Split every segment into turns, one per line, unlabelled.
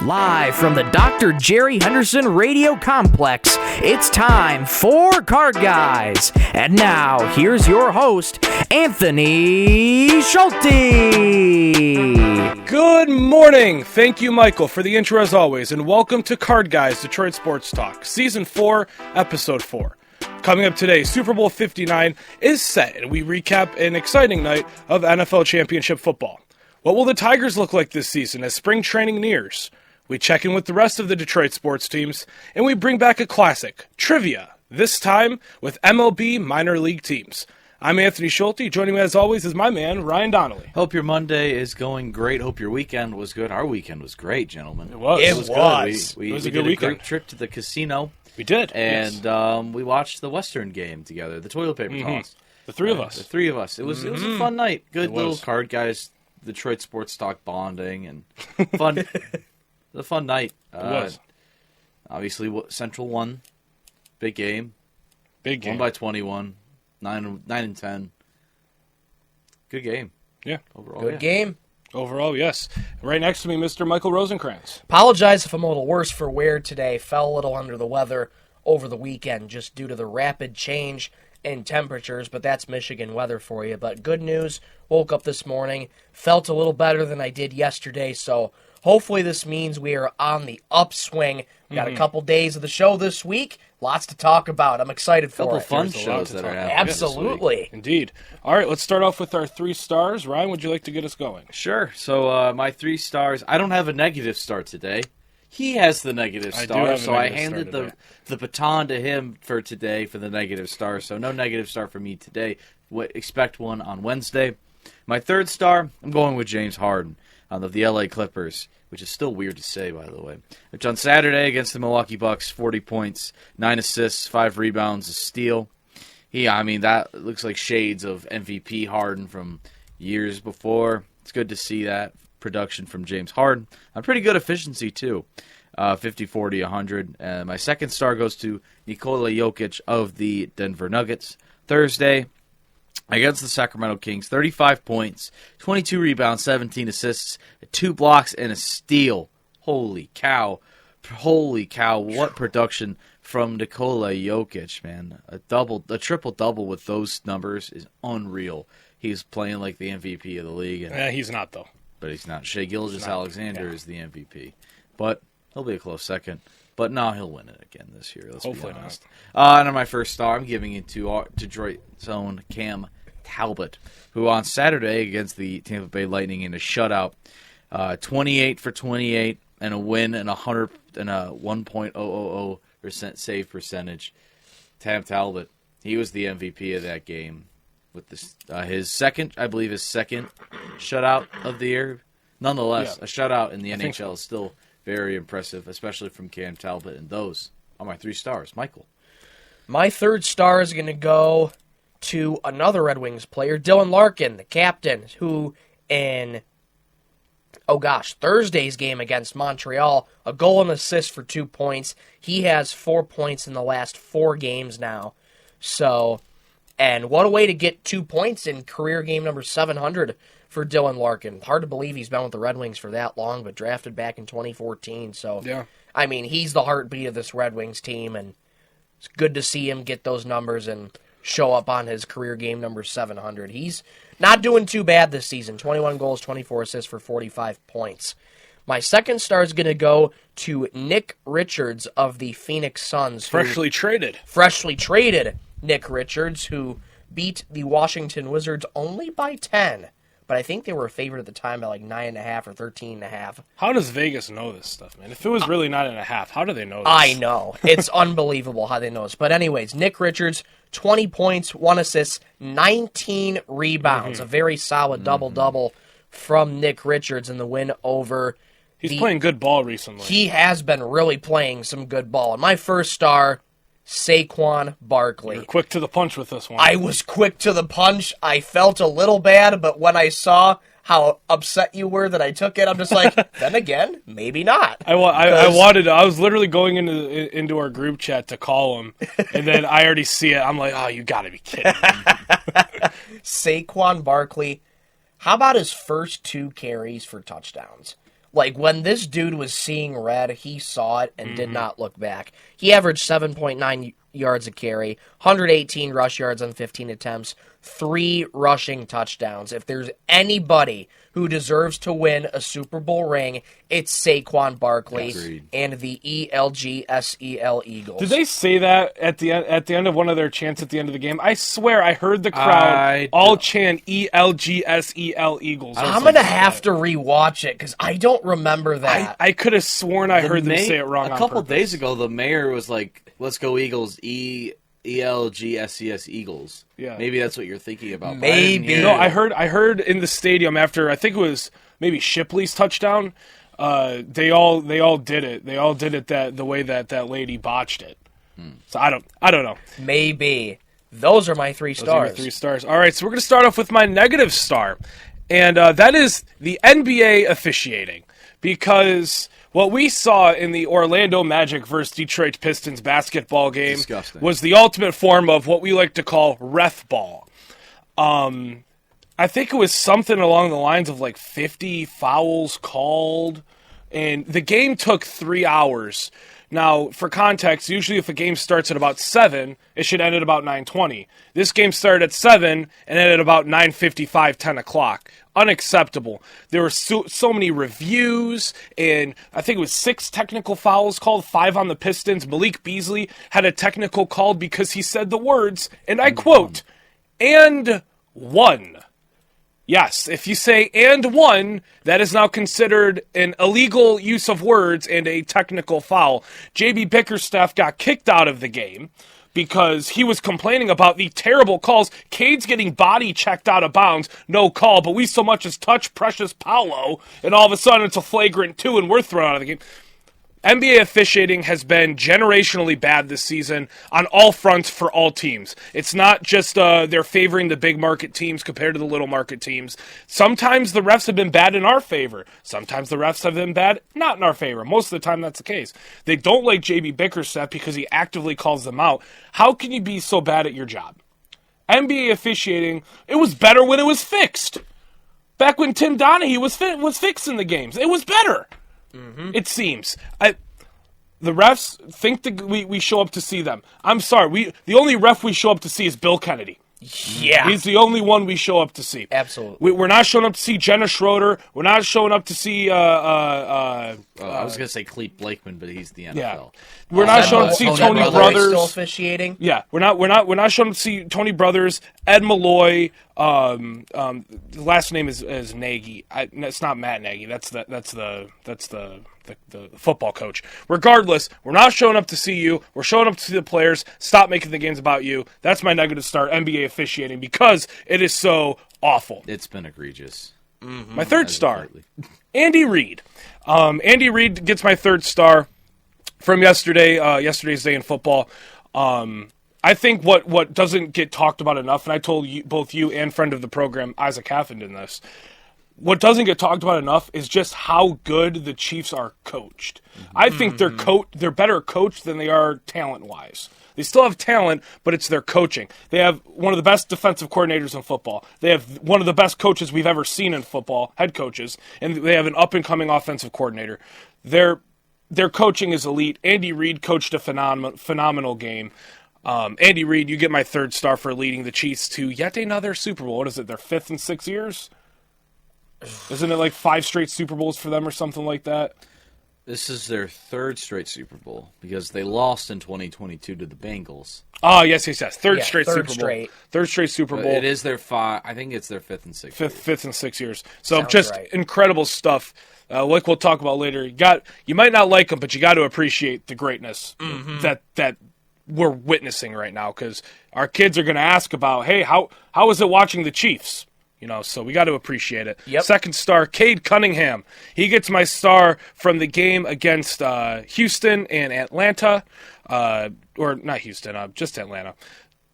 Live from the Dr. Jerry Henderson Radio Complex, it's time for Card Guys. And now, here's your host, Anthony Schulte.
Good morning. Thank you, Michael, for the intro as always, and welcome to Card Guys, Detroit Sports Talk, Season 4, Episode 4. Coming up today, Super Bowl 59 is set, and we recap an exciting night of NFL Championship football. What will the Tigers look like this season as spring training nears? We check in with the rest of the Detroit sports teams, and we bring back a classic, trivia, this time with MLB minor league teams. I'm Anthony Schulte. Joining me as always is my man, Ryan Donnelly.
Hope your Monday is going great. Hope your weekend was good. Our weekend was great, gentlemen.
It was.
It was good.
It was a
we
good
did
weekend.
A great trip to the casino.
We did.
And we watched the Western game together, the toilet paper toss.
The three of us.
The three of us. It was a fun night. Good little
was.
Card Guys, Detroit sports talk bonding, and fun. A fun night.
It was.
Obviously, Central won. Big game.
Big game.
Won by 21. 9 and 10. Good game.
Yeah.
Overall,
Good game.
Overall, yes. Right next to me, Mr. Michael Rosenkranz.
Apologize if I'm a little worse for wear today. Fell a little under the weather over the weekend just due to the rapid change in temperatures, but that's Michigan weather for you. But good news, woke up this morning, felt a little better than I did yesterday, so hopefully this means we are on the upswing. We got a couple days of the show this week. Lots to talk about. I'm excited for
couple
it.
fun
There's a lot
shows
to
that
talk
are
about.
happening.
Absolutely.
Indeed. All right, let's start off with our 3 stars. Ryan, would you like to get us going?
Sure. So my 3 stars. I don't have a negative star today. He has the negative
I do
star,
have a
so I
negative
handed
star today.
the baton to him for today for the negative star. So no negative star for me today. Expect one on Wednesday. My 3rd star, I'm going with James Harden of the LA Clippers, which is still weird to say, by the way. Which on Saturday against the Milwaukee Bucks, 40 points, 9 assists, 5 rebounds, a steal. That looks like shades of MVP Harden from years before. It's good to see that production from James Harden. A pretty good efficiency, too. 50, 40, 100. My 2nd star goes to Nikola Jokic of the Denver Nuggets. Thursday, against the Sacramento Kings, 35 points, 22 rebounds, 17 assists, 2 blocks, and a steal. Holy cow. What production from Nikola Jokic, man. A triple-double with those numbers is unreal. He's playing like the MVP of the league.
He's not, though.
But he's not. Shai Gilgeous-Alexander is the MVP. But he'll be a close second. But no, he'll win it again this year. Let's
Hopefully
be honest. And on my 1st star, I'm giving it to our Detroit's own Cam Talbot, who on Saturday against the Tampa Bay Lightning in a shutout, 28 for 28 and a win and 1.000% save percentage. Cam Talbot, he was the MVP of that game with his second shutout of the year. Nonetheless, a shutout in the NHL is still very impressive, especially from Cam Talbot, and those are my 3 stars. Michael.
My 3rd star is going to go to another Red Wings player, Dylan Larkin, the captain, who in, Thursday's game against Montreal, a goal and assist for 2 points. He has 4 points in the last 4 games now. So, and what a way to get 2 points in career game number 700 for Dylan Larkin. Hard to believe he's been with the Red Wings for that long, but drafted back in 2014. So,
yeah.
He's the heartbeat of this Red Wings team, and it's good to see him get those numbers and show up on his career game number 700. He's not doing too bad this season. 21 goals, 24 assists for 45 points. My 2nd star is going to go to Nick Richards of the Phoenix Suns.
Freshly traded
Nick Richards, who beat the Washington Wizards only by 10. But I think they were favored at the time by like 9.5 or 13.5.
How does Vegas know this stuff, man? If it was really 9.5, how do they know this?
I know. It's unbelievable how they know this. But anyways, Nick Richards, 20 points, 1 assist, 19 rebounds. A very solid double-double from Nick Richards in the win over...
He's playing good ball recently.
He has been really playing some good ball. And my 1st star, Saquon Barkley.
You're quick to the punch with this one.
I was quick to the punch. I felt a little bad, but when I saw how upset you were that I took it, I'm just like, then again, maybe not.
I was literally going into our group chat to call him, and then I already see it. I'm like, oh, you got to be kidding me.
Saquon Barkley, how about his first 2 carries for touchdowns? Like, when this dude was seeing red, he saw it and did not look back. He averaged 7.9 yards a carry, 118 rush yards on 15 attempts, 3 rushing touchdowns. If there's anybody who deserves to win a Super Bowl ring, it's Saquon Barkley
Agreed.
and the ELGSEL Eagles.
Did they say that at the end of one of their chants at the end of the game? I swear I heard the crowd all chant ELGSEL Eagles.
I'm going to have to rewatch it because I don't remember that.
I could have sworn I heard them say it wrong
a couple days ago, the mayor was like, let's go Eagles, ELGSES Eagles.
Yeah.
Maybe that's what you're thinking about.
Maybe.
No, I heard in the stadium after, I think it was maybe Shipley's touchdown, they all did it. They all did it the way that lady botched it. So I don't know.
Maybe. Those are my 3
Those
stars.
are my 3 stars. All right, so we're going to start off with my negative star, and that is the NBA officiating, because what we saw in the Orlando Magic versus Detroit Pistons basketball game was the ultimate form of what we like to call ref ball. I think it was something along the lines of like 50 fouls called, and the game took 3 hours. Now, for context, usually if a game starts at about 7, it should end at about 9:20. This game started at 7 and ended at about 9:55, 10 o'clock. Unacceptable. There were so many reviews, and I think it was 6 technical fouls called, 5 on the Pistons. Malik Beasley had a technical called because he said the words, and I quote, "and one." Yes, if you say "and one," that is now considered an illegal use of words and a technical foul. J.B. Bickerstaff got kicked out of the game because he was complaining about the terrible calls. Cade's getting body checked out of bounds, no call, but we so much as touch Precious Paolo, and all of a sudden it's a flagrant 2 and we're thrown out of the game. NBA officiating has been generationally bad this season on all fronts for all teams. It's not just they're favoring the big market teams compared to the little market teams. Sometimes the refs have been bad in our favor. Sometimes the refs have been bad not in our favor. Most of the time that's the case. They don't like J.B. Bickerstaff because he actively calls them out. How can you be so bad at your job? NBA officiating, it was better when it was fixed. Back when Tim Donahue was fixing the games. It was better. It seems. The refs think that we show up to see them. I'm sorry. The only ref we show up to see is Bill Kennedy.
Yeah.
He's the only one we show up to see.
Absolutely.
We're not showing up to see Jenna Schroeder. We're not showing up to see...
I was going to say Clete Blakeman, but he's the NFL.
Yeah. We're not showing up to see Tony Brothers.
Still officiating?
Yeah. We're not showing up to see Tony Brothers, Ed Malloy. The last name is Nagy. It's not Matt Nagy. That's the football coach. Regardless, we're not showing up to see you. We're showing up to see the players. Stop making the games about you. That's my negative star, NBA officiating, because it is so awful.
It's been egregious.
My third star, Andy Reid. Andy Reid gets my third star from yesterday's day in football. I think what doesn't get talked about enough, and I told both you and friend of the program, Isaac Haffenden, this, what doesn't get talked about enough is just how good the Chiefs are coached. I think they're better coached than they are talent-wise. They still have talent, but it's their coaching. They have one of the best defensive coordinators in football. They have one of the best coaches we've ever seen in football, head coaches, and they have an up-and-coming offensive coordinator. Their coaching is elite. Andy Reid coached a phenomenal game. Andy Reid, you get my third star for leading the Chiefs to yet another Super Bowl. What is it, their 5th in 6 years? Isn't it like 5 straight Super Bowls for them or something like that?
This is their 3rd straight Super Bowl because they lost in 2022 to the Bengals.
Oh, yes. Third straight Super Bowl. Third straight Super Bowl.
It is their 5. I think it's their 5th and 6th.
Fifth in 6 years. So
Sounds
just
right.
incredible stuff. Like we'll talk about later. You might not like them, but you got to appreciate the greatness that we're witnessing right now, because our kids are going to ask about, hey, how is it watching the Chiefs? So we got to appreciate it.
Yep.
Second star, Cade Cunningham. He gets my star from the game against Houston and Atlanta. Or not Houston, just Atlanta.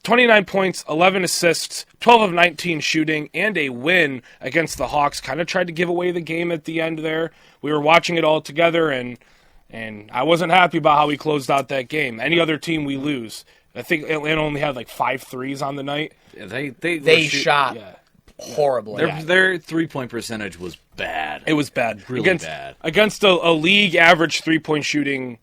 29 points, 11 assists, 12 of 19 shooting, and a win against the Hawks. Kind of tried to give away the game at the end there. We were watching it all together, and I wasn't happy about how we closed out that game. Any other team, we lose. I think Atlanta only had like 5 threes on the night.
They
shot horribly.
Their 3-point percentage was bad.
It was bad.
Really bad.
Against a league average 3-point shooting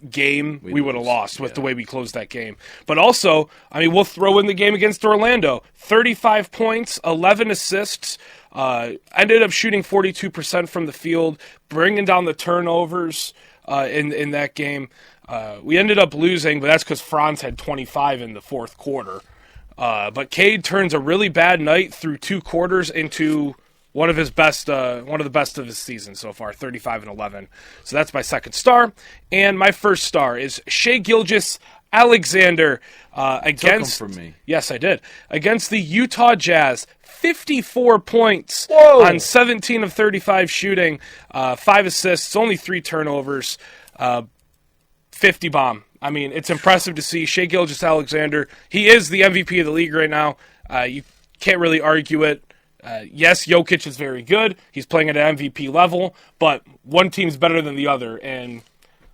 game, we would have lost with the way we closed that game. But also, I mean, we'll throw in the game against Orlando. 35 points, 11 assists, ended up shooting 42% from the field, bringing down the turnovers in that game. We ended up losing, but that's because Franz had 25 in the fourth quarter. But Cade turns a really bad night through 2 quarters into one of the best of his season so far, 35 and 11. So that's my second star. And my first star is Shai Gilgeous-Alexander against.
Took him from me.
Yes, I did. Against the Utah Jazz, 54 points on 17 of 35 shooting, 5 assists, only 3 turnovers, 50 bomb. I mean, it's impressive to see Shai Gilgeous-Alexander. He is the MVP of the league right now. You can't really argue it. Yes, Jokic is very good. He's playing at an MVP level, but one team's better than the other. And,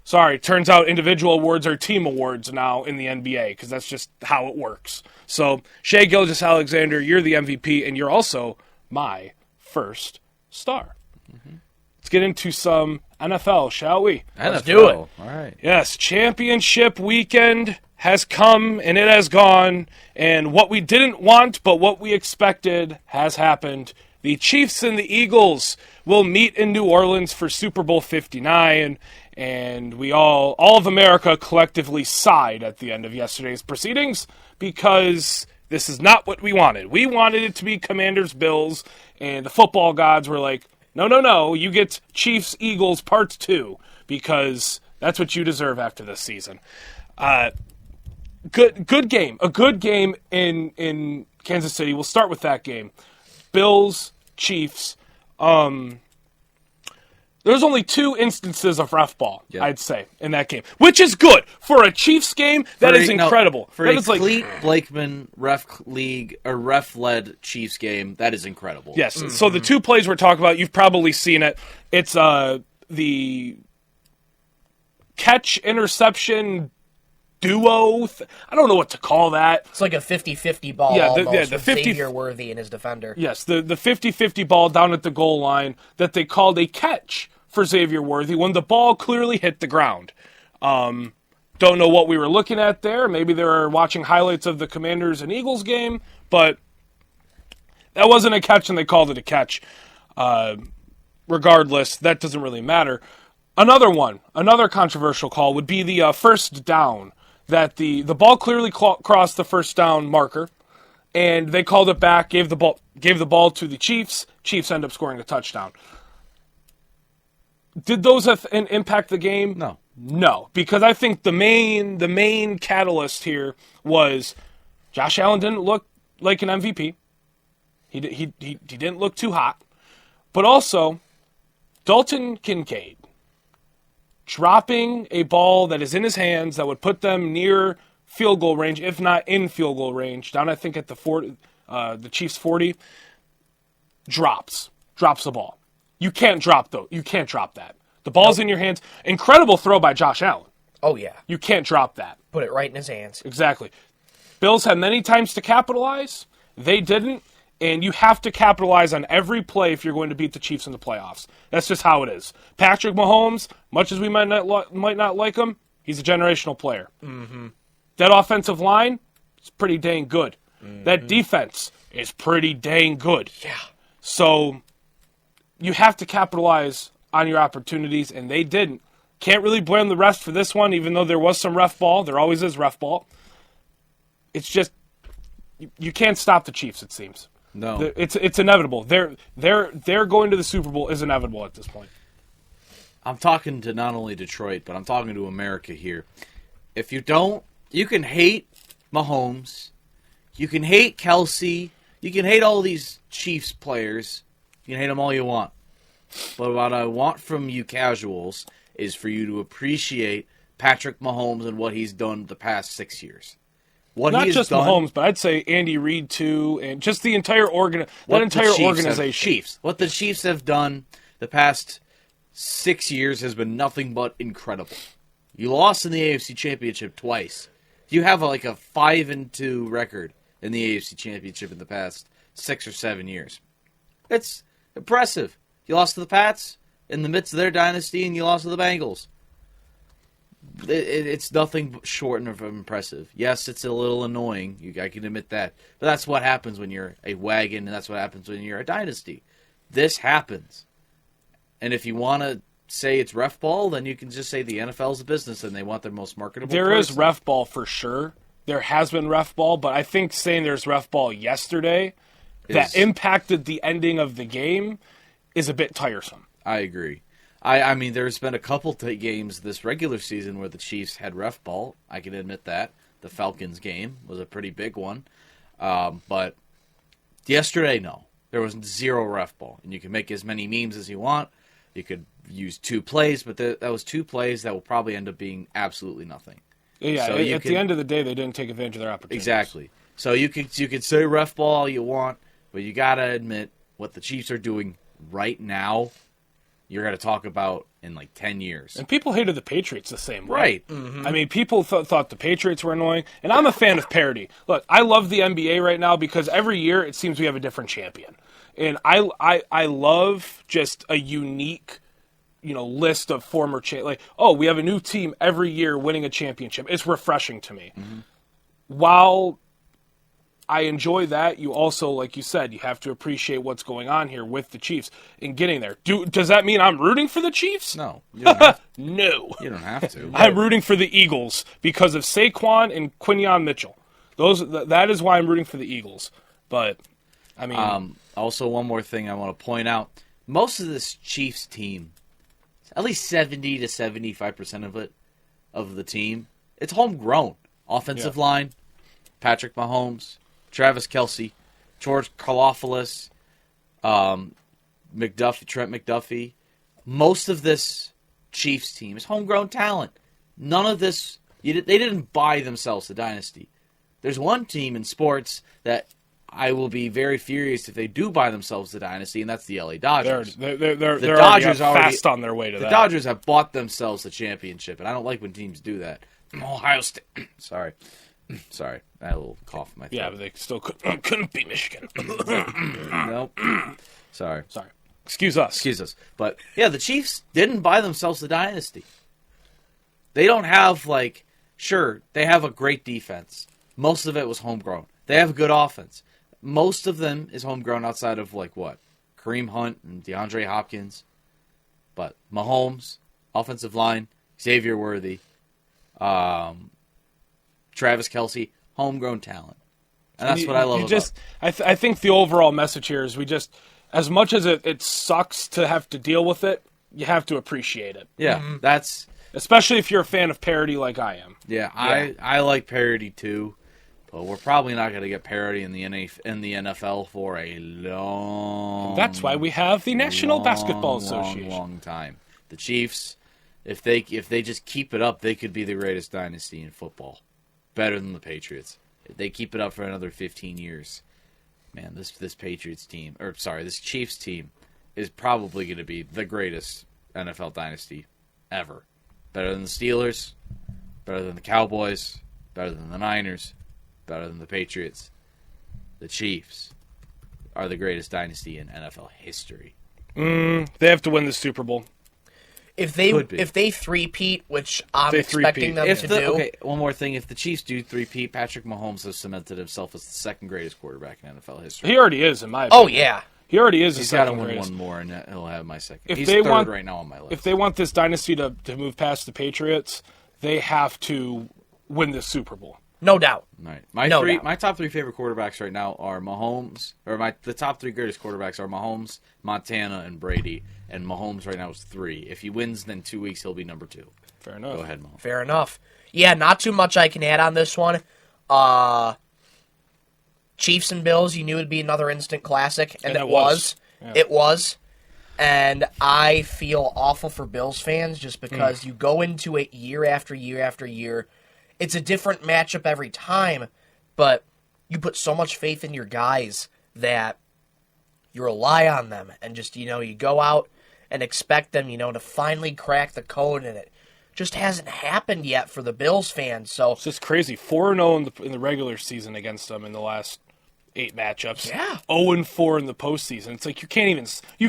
sorry, turns out individual awards are team awards now in the NBA because that's just how it works. So, Shai Gilgeous-Alexander, you're the MVP, and you're also my first star. Mm-hmm. Let's get into some NFL, shall we?
Let's do it. All right.
Yes, championship weekend has come and it has gone, and what we didn't want but what we expected has happened. The Chiefs and the Eagles will meet in New Orleans for Super Bowl 59, and we all of America collectively sighed at the end of yesterday's proceedings because this is not what we wanted. We wanted it to be Commanders-Bills, and the football gods were like, no, you get Chiefs-Eagles Part 2 because that's what you deserve after this season. Good game. A good game in Kansas City. We'll start with that game. Bills, Chiefs. There's only 2 instances of ref ball, I'd say, in that game, which is good for a Chiefs game. That is incredible.
For a Clete Blakeman ref-led Chiefs game, that is incredible.
Yes. Mm-hmm. So the 2 plays we're talking about, you've probably seen it. It's the catch interception duo. I don't know what to call that.
It's like a 50-50 ball almost with Xavier Worthy and his defender.
Yes, the 50-50 ball down at the goal line that they called a catch for Xavier Worthy when the ball clearly hit the ground. Don't know what we were looking at there. Maybe they were watching highlights of the Commanders and Eagles game, but that wasn't a catch and they called it a catch. Regardless, that doesn't really matter. Another controversial call would be the first down. That the ball clearly crossed the first down marker, and they called it back, gave the ball to the Chiefs. Chiefs end up scoring a touchdown. Did those impact the game? No, because I think the main catalyst here was Josh Allen didn't look like an MVP. He didn't look too hot, but also Dalton Kincaid dropping a ball that is in his hands that would put them near field goal range, if not in field goal range, down I think at the 40, the Chiefs 40, drops the ball. You can't drop that. The ball's in your hands. Incredible throw by Josh Allen.
Oh, yeah.
You can't drop that.
Put it right in his hands.
Exactly. Bills had many times to capitalize. They didn't. And you have to capitalize on every play if you're going to beat the Chiefs in the playoffs. That's just how it is. Patrick Mahomes, much as we might not like him, he's a generational player. Mm-hmm. That offensive line is pretty dang good. Mm-hmm. That defense is pretty dang good.
Yeah.
So you have to capitalize on your opportunities, and they didn't. Can't really blame the rest for this one, even though there was some ref ball. There always is ref ball. It's just you can't stop the Chiefs, it seems.
No,
it's inevitable. They're going to the Super Bowl is inevitable at this point.
I'm talking to not only Detroit, but I'm talking to America here. If you don't, you can hate Mahomes, you can hate Kelsey, you can hate all these Chiefs players, you can hate them all you want. But what I want from you casuals is for you to appreciate Patrick Mahomes and what he's done the past 6 years.
Not just Mahomes, but I'd say Andy Reid too, and just the entire organization.
Chiefs. What the Chiefs have done the past 6 years has been nothing but incredible. You lost in the AFC Championship twice. You have like a 5-2 record in the AFC Championship in the past 6 or 7 years. It's impressive. You lost to the Pats in the midst of their dynasty, and you lost to the Bengals. It's nothing short of impressive. Yes, it's a little annoying. I can admit that. But that's what happens when you're a wagon, and that's what happens when you're a dynasty. This happens. And if you want to say it's ref ball, then you can just say the NFL's a business, and they want their most marketable
There
person.
is ref ball for sure. There has been ref ball, but I think saying there's ref ball yesterday that impacted the ending of the game is a bit tiresome.
I agree. I mean, there's been a couple games this regular season where the Chiefs had ref ball. I can admit that. The Falcons game was a pretty big one. But yesterday, no. There was 0 ref ball. And you can make as many memes as you want. You could use 2 plays, but that was 2 plays that will probably end up being absolutely nothing.
Yeah,
So
at the end of the day, they didn't take advantage of their opportunities.
Exactly. So you could say ref ball all you want, but you got to admit what the Chiefs are doing right now, you're going to talk about in like 10 years.
And people hated the Patriots the same way.
Right.
Mm-hmm. I mean, people thought the Patriots were annoying, and I'm a fan of parity. Look, I love the NBA right now because every year it seems we have a different champion. And I love just a unique, list of former like, oh, we have a new team every year winning a championship. It's refreshing to me. Mm-hmm. While I enjoy that, you also, like you said, you have to appreciate what's going on here with the Chiefs and getting there. Does that mean I'm rooting for the Chiefs?
No. You don't have to.
No.
You don't have to.
I'm rooting for the Eagles because of Saquon and Quinyon Mitchell. That is why I'm rooting for the Eagles. But, I mean...
also, one more thing I want to point out. Most of this Chiefs team, at least 70 to 75% of the team, it's homegrown. Offensive line, Patrick Mahomes, Travis Kelce, George Karlaftis, Trent McDuffie. Most of this Chiefs team is homegrown talent. None of this, they didn't buy themselves the dynasty. There's one team in sports that I will be very furious if they do buy themselves the dynasty, and that's the LA Dodgers.
They're
Dodgers
already fast on their way to that.
The Dodgers have bought themselves the championship, and I don't like when teams do that. Ohio State. Sorry. I had a little cough in my throat.
Yeah, but they still couldn't beat Michigan.
Nope. Sorry.
Excuse us.
But, yeah, the Chiefs didn't buy themselves the dynasty. They don't have, sure, they have a great defense. Most of it was homegrown. They have a good offense. Most of them is homegrown outside of, Kareem Hunt and DeAndre Hopkins. But Mahomes, offensive line, Xavier Worthy, Travis Kelce, homegrown talent. And that's what I love about it.
I think the overall message here is as much as it sucks to have to deal with it, you have to appreciate it.
Yeah, that's...
Especially if you're a fan of parody like I am.
Yeah, I like parody too, but we're probably not going to get parody in the NFL for a long...
That's why we have the National Basketball Association.
Long time. The Chiefs, if they just keep it up, they could be the greatest dynasty in football. Better than the Patriots. If they keep it up for another 15 years, man, this Chiefs team is probably going to be the greatest NFL dynasty ever. Better than the Steelers, better than the Cowboys, better than the Niners, better than the Patriots. The Chiefs are the greatest dynasty in NFL history.
They have to win the Super Bowl.
If they three-peat, which I'm expecting them to do.
Okay, one more thing. If the Chiefs do three-peat, Patrick Mahomes has cemented himself as the second greatest quarterback in NFL history.
He already is, in my opinion.
Oh, yeah.
He already is.
He's got to win one more, and he'll have my second. He's third right now on my list.
If they want this dynasty to move past the Patriots, they have to win the Super Bowl.
No doubt.
Right. My top 3 favorite quarterbacks right now are Mahomes, the top 3 greatest quarterbacks are Mahomes, Montana, and Brady. And Mahomes right now is 3. If he wins, then 2 weeks he'll be number 2.
Fair enough.
Go ahead, Mahomes.
Fair enough. Yeah, not too much I can add on this one. Chiefs and Bills, you knew it'd be another instant classic, and it was. Yeah. It was. And I feel awful for Bills fans just because you go into it year after year after year. It's a different matchup every time, but you put so much faith in your guys that you rely on them. And just, you go out and expect them, to finally crack the code, and it just hasn't happened yet for the Bills fans. So
it's just crazy. 4-0 in the regular season against them in the last 8 matchups.
Yeah.
0-4 in the postseason. It's like you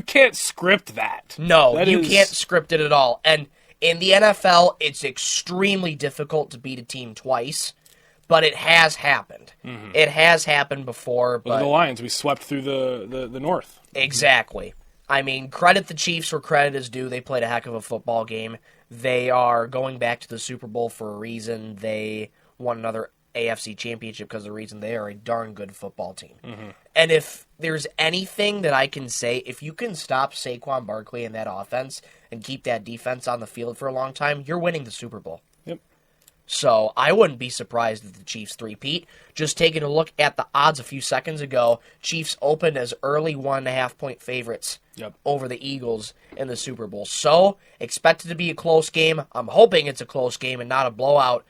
can't script that.
No,
That
you
is-
can't script it at all. And in the NFL, it's extremely difficult to beat a team twice, but it has happened. It has happened before,
Look at
but
the Lions. We swept through the North.
exactly. I mean, credit the Chiefs where credit is due. They played a heck of a football game. They are going back to the Super Bowl for a reason. They won another AFC championship because of the reason they are a darn good football team. And if there's anything that I can say, if you can stop Saquon Barkley in that offense and keep that defense on the field for a long time, you're winning the Super Bowl.
Yep.
So I wouldn't be surprised if the Chiefs three-peat. Just taking a look at the odds a few seconds ago, Chiefs opened as early 1.5-point favorites over the Eagles in the Super Bowl. So expect it to be a close game. I'm hoping it's a close game and not a blowout,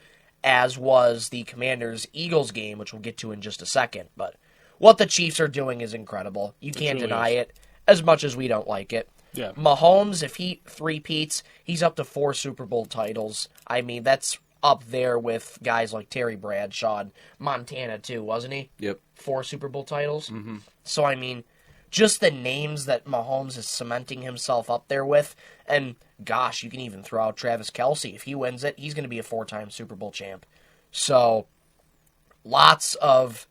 as was the Commanders-Eagles game, which we'll get to in just a second. But what the Chiefs are doing is incredible. You can't
really
deny
is.
it, as much as we don't like it.
Yeah.
Mahomes, if he three-peats, he's up to 4 Super Bowl titles. I mean, that's up there with guys like Terry Bradshaw and Montana, too, wasn't he?
Yep.
4 Super Bowl titles. So, I mean, just the names that Mahomes is cementing himself up there with, and gosh, you can even throw out Travis Kelce. If he wins it, he's going to be a 4-time Super Bowl champ. So, lots of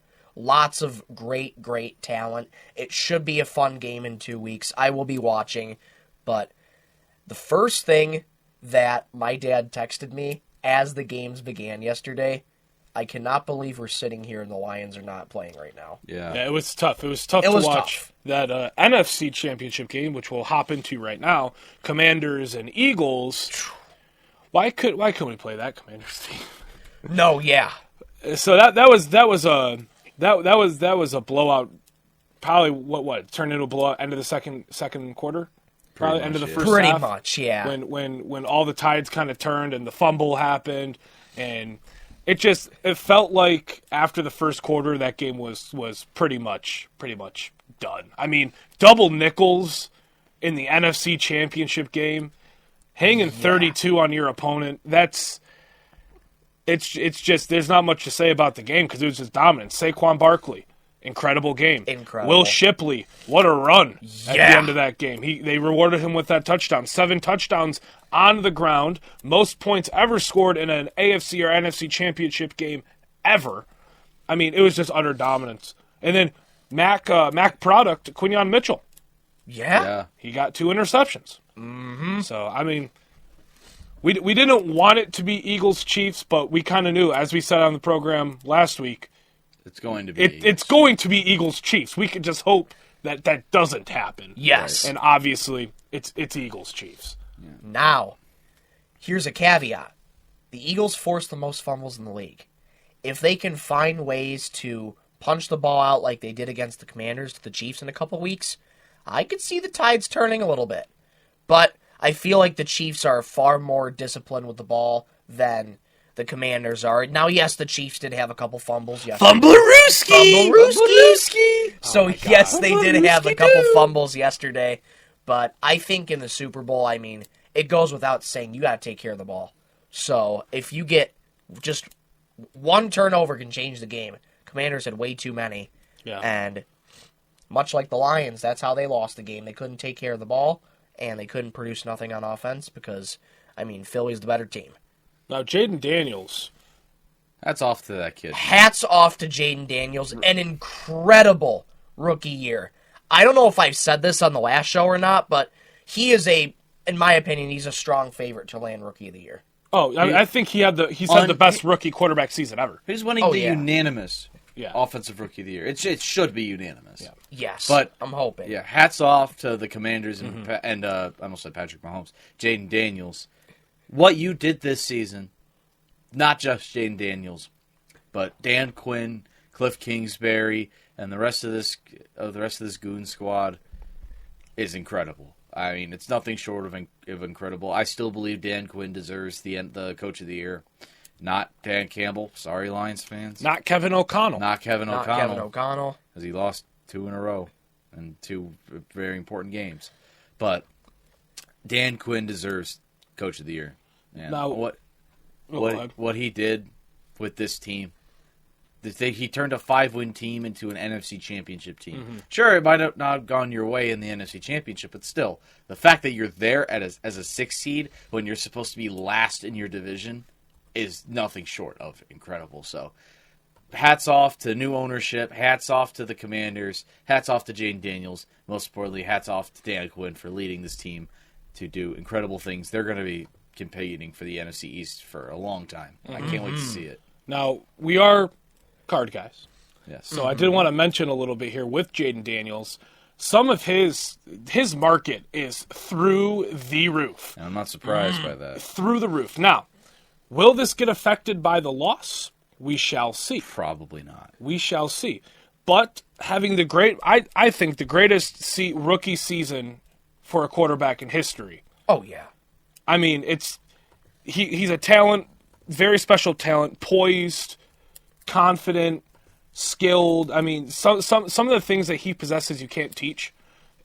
great talent. It should be a fun game in 2 weeks. I will be watching, but the first thing that my dad texted me as the games began yesterday, I cannot believe we're sitting here and the Lions are not playing right now.
Yeah.
Yeah, it was tough. It was tough
It
to
was
watch
tough.
that NFC Championship game, which we'll hop into right now. Commanders and Eagles. Why couldn't we play that Commanders team?
No, yeah.
So that was a blowout. Probably what turned into a blowout end of the second quarter. Probably
much,
end of the
yeah.
first
Pretty
half.
much, yeah.
When all the tides kind of turned and the fumble happened, and it felt like after the first quarter that game was pretty much done. I mean, double nickels in the NFC Championship game, hanging 32 on your opponent. It's just there's not much to say about the game because it was just dominant. Saquon Barkley. Incredible game.
Incredible.
Will Shipley, what a run at the
Yeah.
end of that game. They rewarded him with that touchdown. 7 touchdowns on the ground. Most points ever scored in an AFC or NFC championship game ever. I mean, it was just utter dominance. And then Mac product, Quinyon Mitchell.
Yeah.
Yeah.
He got 2 interceptions. So, I mean, we didn't want it to be Eagles-Chiefs, but we kind of knew, as we said on the program last week,
It's going to be.
it's going to be Eagles-Chiefs. We could just hope that doesn't happen.
Yes.
And obviously, it's Eagles-Chiefs.
Now, here's a caveat. The Eagles force the most fumbles in the league. If they can find ways to punch the ball out like they did against the Commanders to the Chiefs in a couple weeks, I could see the tides turning a little bit. But I feel like the Chiefs are far more disciplined with the ball than the Commanders are. Now, yes, the Chiefs did have a couple fumbles yesterday.
Fumblerooski!
So, yes, they did have a couple fumbles yesterday. But I think in the Super Bowl, I mean, it goes without saying, you got to take care of the ball. So, if you get just one turnover can change the game. Commanders had way too many.
Yeah.
And much like the Lions, that's how they lost the game. They couldn't take care of the ball, and they couldn't produce nothing on offense because, I mean, Philly's the better team.
Now, Jaden Daniels.
That's off to that kid.
Hats off to Jaden Daniels. An incredible rookie year. I don't know if I've said this on the last show or not, but he is in my opinion, he's a strong favorite to land Rookie of the Year.
Oh, I think he's had the best rookie quarterback season ever.
Who's winning the
yeah.
unanimous
Yeah.
Offensive Rookie of the Year? It should be unanimous.
Yeah.
Yes,
But-
I'm hoping.
Yeah, hats off to the Commanders and I almost said Patrick Mahomes, Jaden Daniels. What you did this season, not just Jaden Daniels, but Dan Quinn, Cliff Kingsbury, and the rest of this goon squad is incredible. I mean, it's nothing short of incredible. I still believe Dan Quinn deserves the Coach of the Year, not Dan Campbell. Sorry, Lions fans.
Not Kevin O'Connell.
Not Kevin
Not
O'Connell.
Kevin O'Connell.
Because he lost 2 in a row in 2 very important games. But Dan Quinn deserves Coach of the Year. And
Now- go ahead.
what he did with this team He turned a 5-win team into an NFC Championship team. Sure, it might have not gone your way in the NFC Championship, but still, the fact that you're there as a 6th seed when you're supposed to be last in your division is nothing short of incredible. So, hats off to new ownership, hats off to the Commanders, hats off to Jaden Daniels, most importantly, hats off to Dan Quinn for leading this team to do incredible things. They're going to be competing for the NFC East for a long time. I can't wait to see it.
Now, we are card guys.
Yes.
So I did want to mention a little bit here with Jaden Daniels. Some of his market is through the roof.
And I'm not surprised by that.
Through the roof. Now, will this get affected by the loss? We shall see.
Probably not.
We shall see. But having I think the greatest rookie season for a quarterback in history.
Oh, yeah.
I mean, he's a talent, very special talent, poised, confident, skilled. I mean, some of the things that he possesses you can't teach,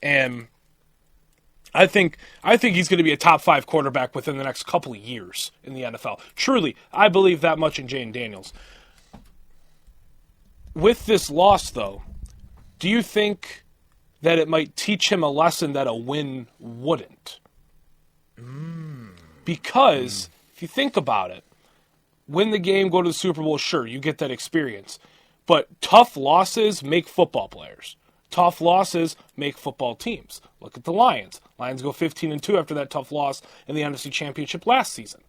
and I think he's going to be a top 5 quarterback within the next couple of years in the NFL. Truly, I believe that much in Jaden Daniels. With this loss, though, do you think that it might teach him a lesson that a win wouldn't? Because if you think about it, win the game, go to the Super Bowl, sure, you get that experience. But tough losses make football players. Tough losses make football teams. Look at the Lions. Lions go 15-2 after that tough loss in the NFC Championship last season.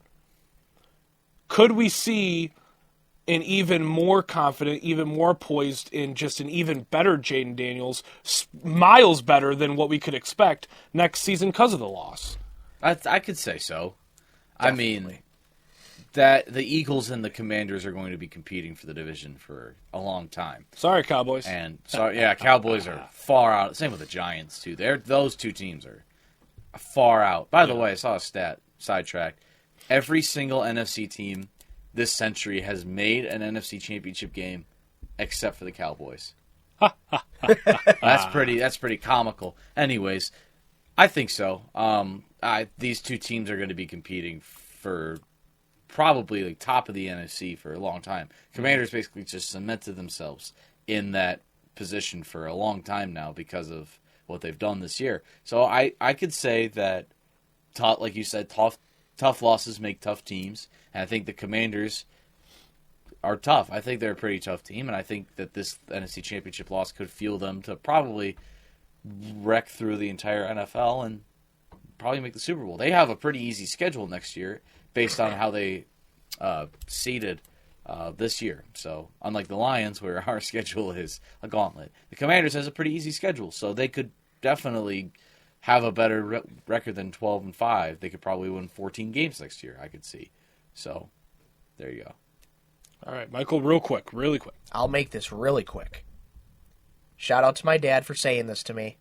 Could we see an even more confident, even more poised, in just an even better Jaden Daniels, miles better than what we could expect next season because of the loss?
I could say so.
Definitely.
I mean, that the Eagles and the Commanders are going to be competing for the division for a long time.
Sorry, Cowboys.
And so yeah, Cowboys are far out. Same with the Giants too. Those two teams are far out. By the way, I saw a stat, sidetrack. Every single NFC team this century has made an NFC Championship game except for the Cowboys. That's pretty comical. Anyways, I think so. These two teams are going to be competing for probably like top of the NFC for a long time. Commanders basically just cemented themselves in that position for a long time now because of what they've done this year. So I could say that, like you said, tough losses make tough teams, and I think the Commanders are tough. I think they're a pretty tough team, and I think that this NFC Championship loss could fuel them to probably wreck through the entire NFL and probably make the Super Bowl. They have a pretty easy schedule next year based on how they seeded this year. So unlike the Lions, where our schedule is a gauntlet, the Commanders has a pretty easy schedule, so they could definitely have a better record than 12-5. They could probably win 14 games next year, I could see. So there you go.
All right, Michael, really quick.
I'll make this really quick. Shout out to my dad for saying this to me.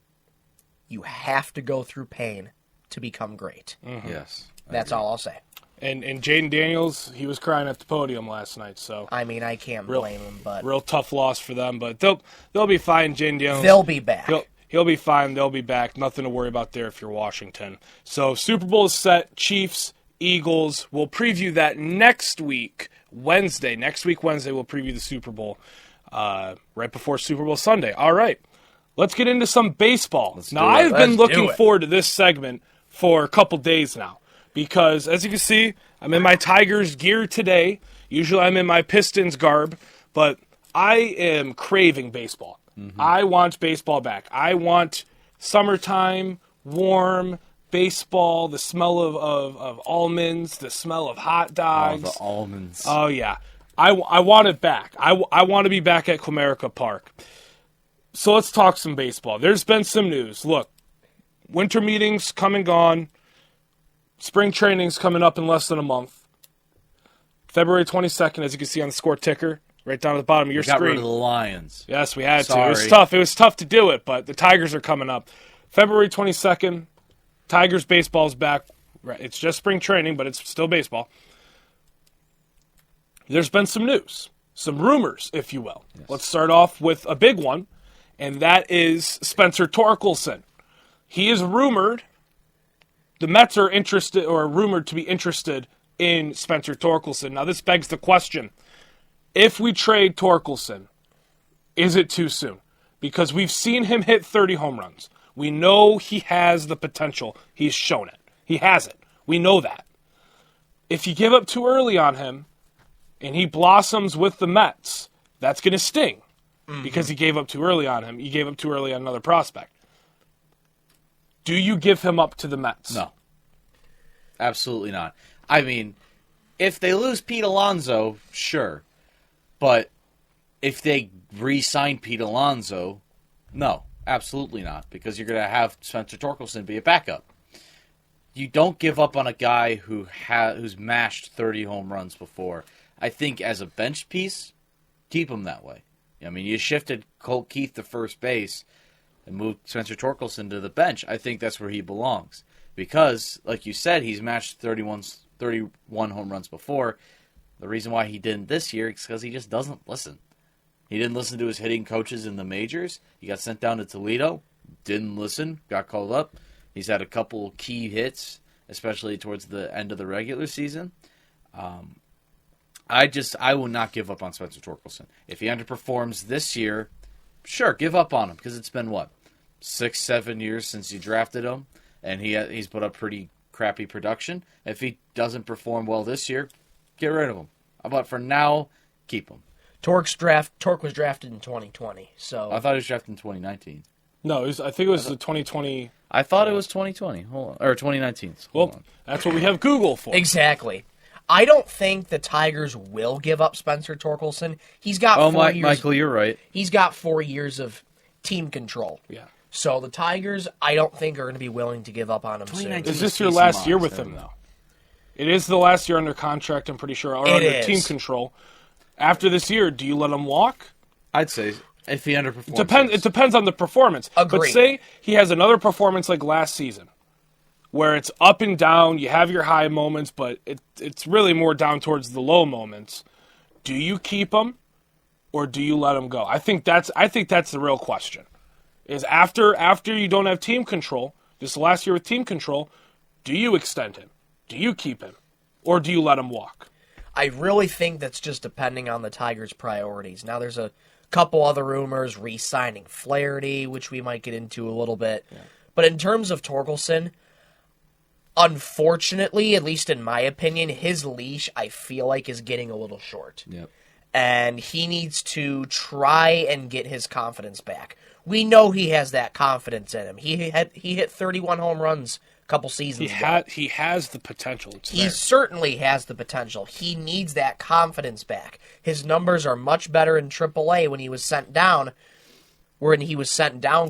You have to go through pain to become great.
Mm-hmm.
Yes.
That's all I'll say.
And Jaden Daniels, he was crying at the podium last night. So
I mean, I can't blame him, but
real tough loss for them. But they'll be fine. Jaden Daniels,
they'll be back.
He'll be fine. They'll be back. Nothing to worry about there if you're Washington. So Super Bowl is set. Chiefs, Eagles. We'll preview that next week, Wednesday. Next week, Wednesday, we'll preview the Super Bowl right before Super Bowl Sunday. All right. Let's get into some baseball. Now, I've been looking forward to this segment for a couple days now because, as you can see, I'm in my Tigers gear today. Usually I'm in my Pistons garb, but I am craving baseball. Mm-hmm. I want baseball back. I want summertime, warm baseball, the smell of almonds, the smell of hot dogs.
Oh, the almonds.
Oh, yeah. I want it back. I want to be back at Comerica Park. So let's talk some baseball. There's been some news. Look, winter meetings come and gone. Spring training's coming up in less than a month. February 22nd, as you can see on the score ticker, right down at the bottom of your screen.
Got rid of the Lions.
Yes, we had
Sorry.
to. It was tough. It was tough to do it, but the Tigers are coming up. February 22nd, Tigers baseball's back. It's just spring training, but it's still baseball. There's been some news, some rumors, if you will. Yes. Let's start off with a big one, and that is Spencer Torkelson. He is rumored, the Mets are interested or rumored to be interested in Spencer Torkelson. Now, this begs the question, If we trade Torkelson, is it too soon? Because we've seen him hit 30 home runs. We know he has the potential. He's shown it. He has it. We know that. If you give up too early on him and he blossoms with the Mets, that's going to sting because he gave up too early on him. You gave up too early on another prospect. Do you give him up to the Mets?
No. Absolutely not. I mean, if they lose Pete Alonso, sure. But if they re-sign Pete Alonso, no, absolutely not. Because you're going to have Spencer Torkelson be a backup. You don't give up on a guy who's mashed 30 home runs before. I think as a bench piece, keep him that way. I mean, you shifted Colt Keith to first base and moved Spencer Torkelson to the bench. I think that's where he belongs. Because, like you said, he's matched 31 home runs before. The reason why he didn't this year is because he just doesn't listen. He didn't listen to his hitting coaches in the majors. He got sent down to Toledo, didn't listen, got called up. He's had a couple key hits, especially towards the end of the regular season. I will not give up on Spencer Torkelson. If he underperforms this year, sure, give up on him, because it's been, 6-7 years since you drafted him, and he's put up pretty crappy production. If he doesn't perform well this year, get rid of him. But for now, keep him.
Torque was drafted in 2020, so...
I thought he was drafted in 2019.
No, I think it was the 2020...
I thought it was 2020. Hold on. Or 2019.
Well, that's what we have Google for.
Exactly. I don't think the Tigers will give up Spencer Torkelson. He's got 4 years...
Michael, you're right.
He's got 4 years of team control.
Yeah.
So the Tigers, I don't think, are going to be willing to give up on him soon.
Is this your last year with him, though? It is the last year under contract, I'm pretty sure, or under team control. After this year, do you let him walk?
I'd say if he underperforms.
It depends on the performance.
Agreed.
But say he has another performance like last season, where it's up and down, you have your high moments, but it's really more down towards the low moments. Do you keep him, or do you let him go? I think that's the real question. Is after you don't have team control, this last year with team control, do you extend him? Do you keep him? Or do you let him walk?
I really think that's just depending on the Tigers' priorities. Now, there's a couple other rumors, re-signing Flaherty, which we might get into a little bit. Yeah. But in terms of Torkelson, unfortunately, at least in my opinion, his leash, I feel like, is getting a little short.
Yep.
And he needs to try and get his confidence back. We know he has that confidence in him. He hit 31 home runs a couple seasons ago.
He has the potential.
He certainly has the potential. He needs that confidence back. His numbers are much better in AAA when he was sent down,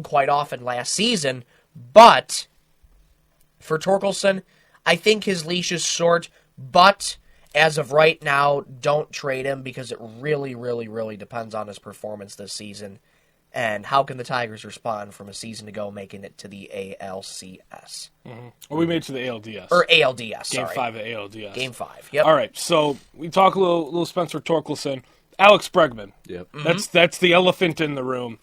quite often last season. But for Torkelson, I think his leash is short. But as of right now, don't trade him because it really, really, really depends on his performance this season. And how can the Tigers respond from a season ago making it to the ALCS?
Mm-hmm. Or we made it to the ALDS.
Or ALDS, sorry.
Game 5 at ALDS.
Game 5, yep.
All right, so we talk a little Spencer Torkelson. Alex Bregman.
Yep.
Mm-hmm. That's the elephant in the room.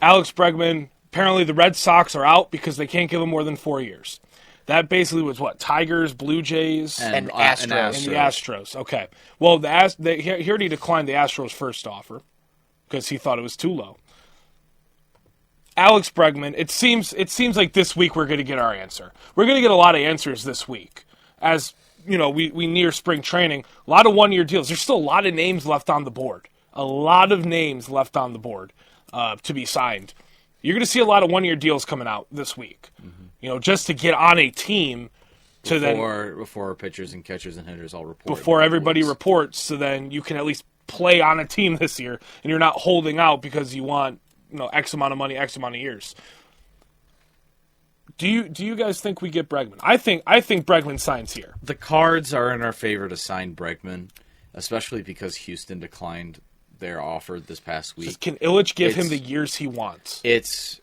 Alex Bregman, apparently the Red Sox are out because they can't give him more than 4 years. That basically was what? Tigers, Blue Jays,
and Astros.
And the Astros. Okay. Well, he already declined the Astros' first offer because he thought it was too low. Alex Bregman, it seems like this week we're going to get our answer. We're going to get a lot of answers this week. As, we near spring training. A lot of one-year deals. There's still a lot of names left on the board. A lot of names left on the board to be signed. You're going to see a lot of one-year deals coming out this week. Mm-hmm. Just to get on a team
before pitchers and catchers and hitters all report.
Before everybody reports, so then you can at least play on a team this year, and you're not holding out because you want X amount of money, X amount of years. Do you guys think we get Bregman? I think Bregman signs here.
The cards are in our favor to sign Bregman, especially because Houston declined their offer this past week.
So can Illich give him the years he wants?
It's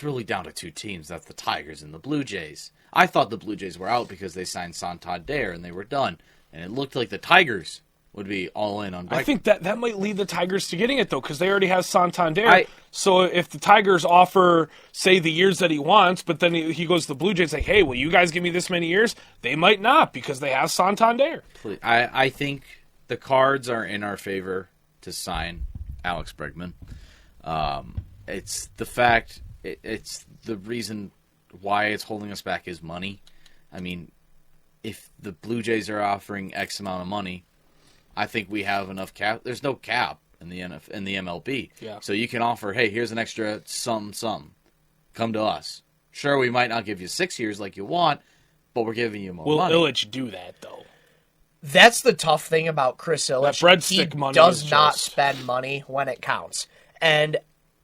really down to two teams. That's the Tigers and the Blue Jays. I thought the Blue Jays were out because they signed Santander and they were done. And it looked like the Tigers would be all in on Bregman.
I think that might lead the Tigers to getting it, though, because they already have Santander. So if the Tigers offer, say, the years that he wants, but then he goes to the Blue Jays like, hey, will you guys give me this many years? They might not because they have Santander.
I think the cards are in our favor to sign Alex Bregman. It's the fact, it's the reason why it's holding us back is money. I mean, if the Blue Jays are offering X amount of money, I think we have enough cap. There's no cap in the MLB.
Yeah.
So you can offer, hey, here's an extra some. Come to us. Sure, we might not give you 6 years like you want, but we're giving you more money.
Will Ilitch do that, though?
That's the tough thing about Chris Ilitch.
That breadstick money
does
is
not
just...
spend money when it counts. And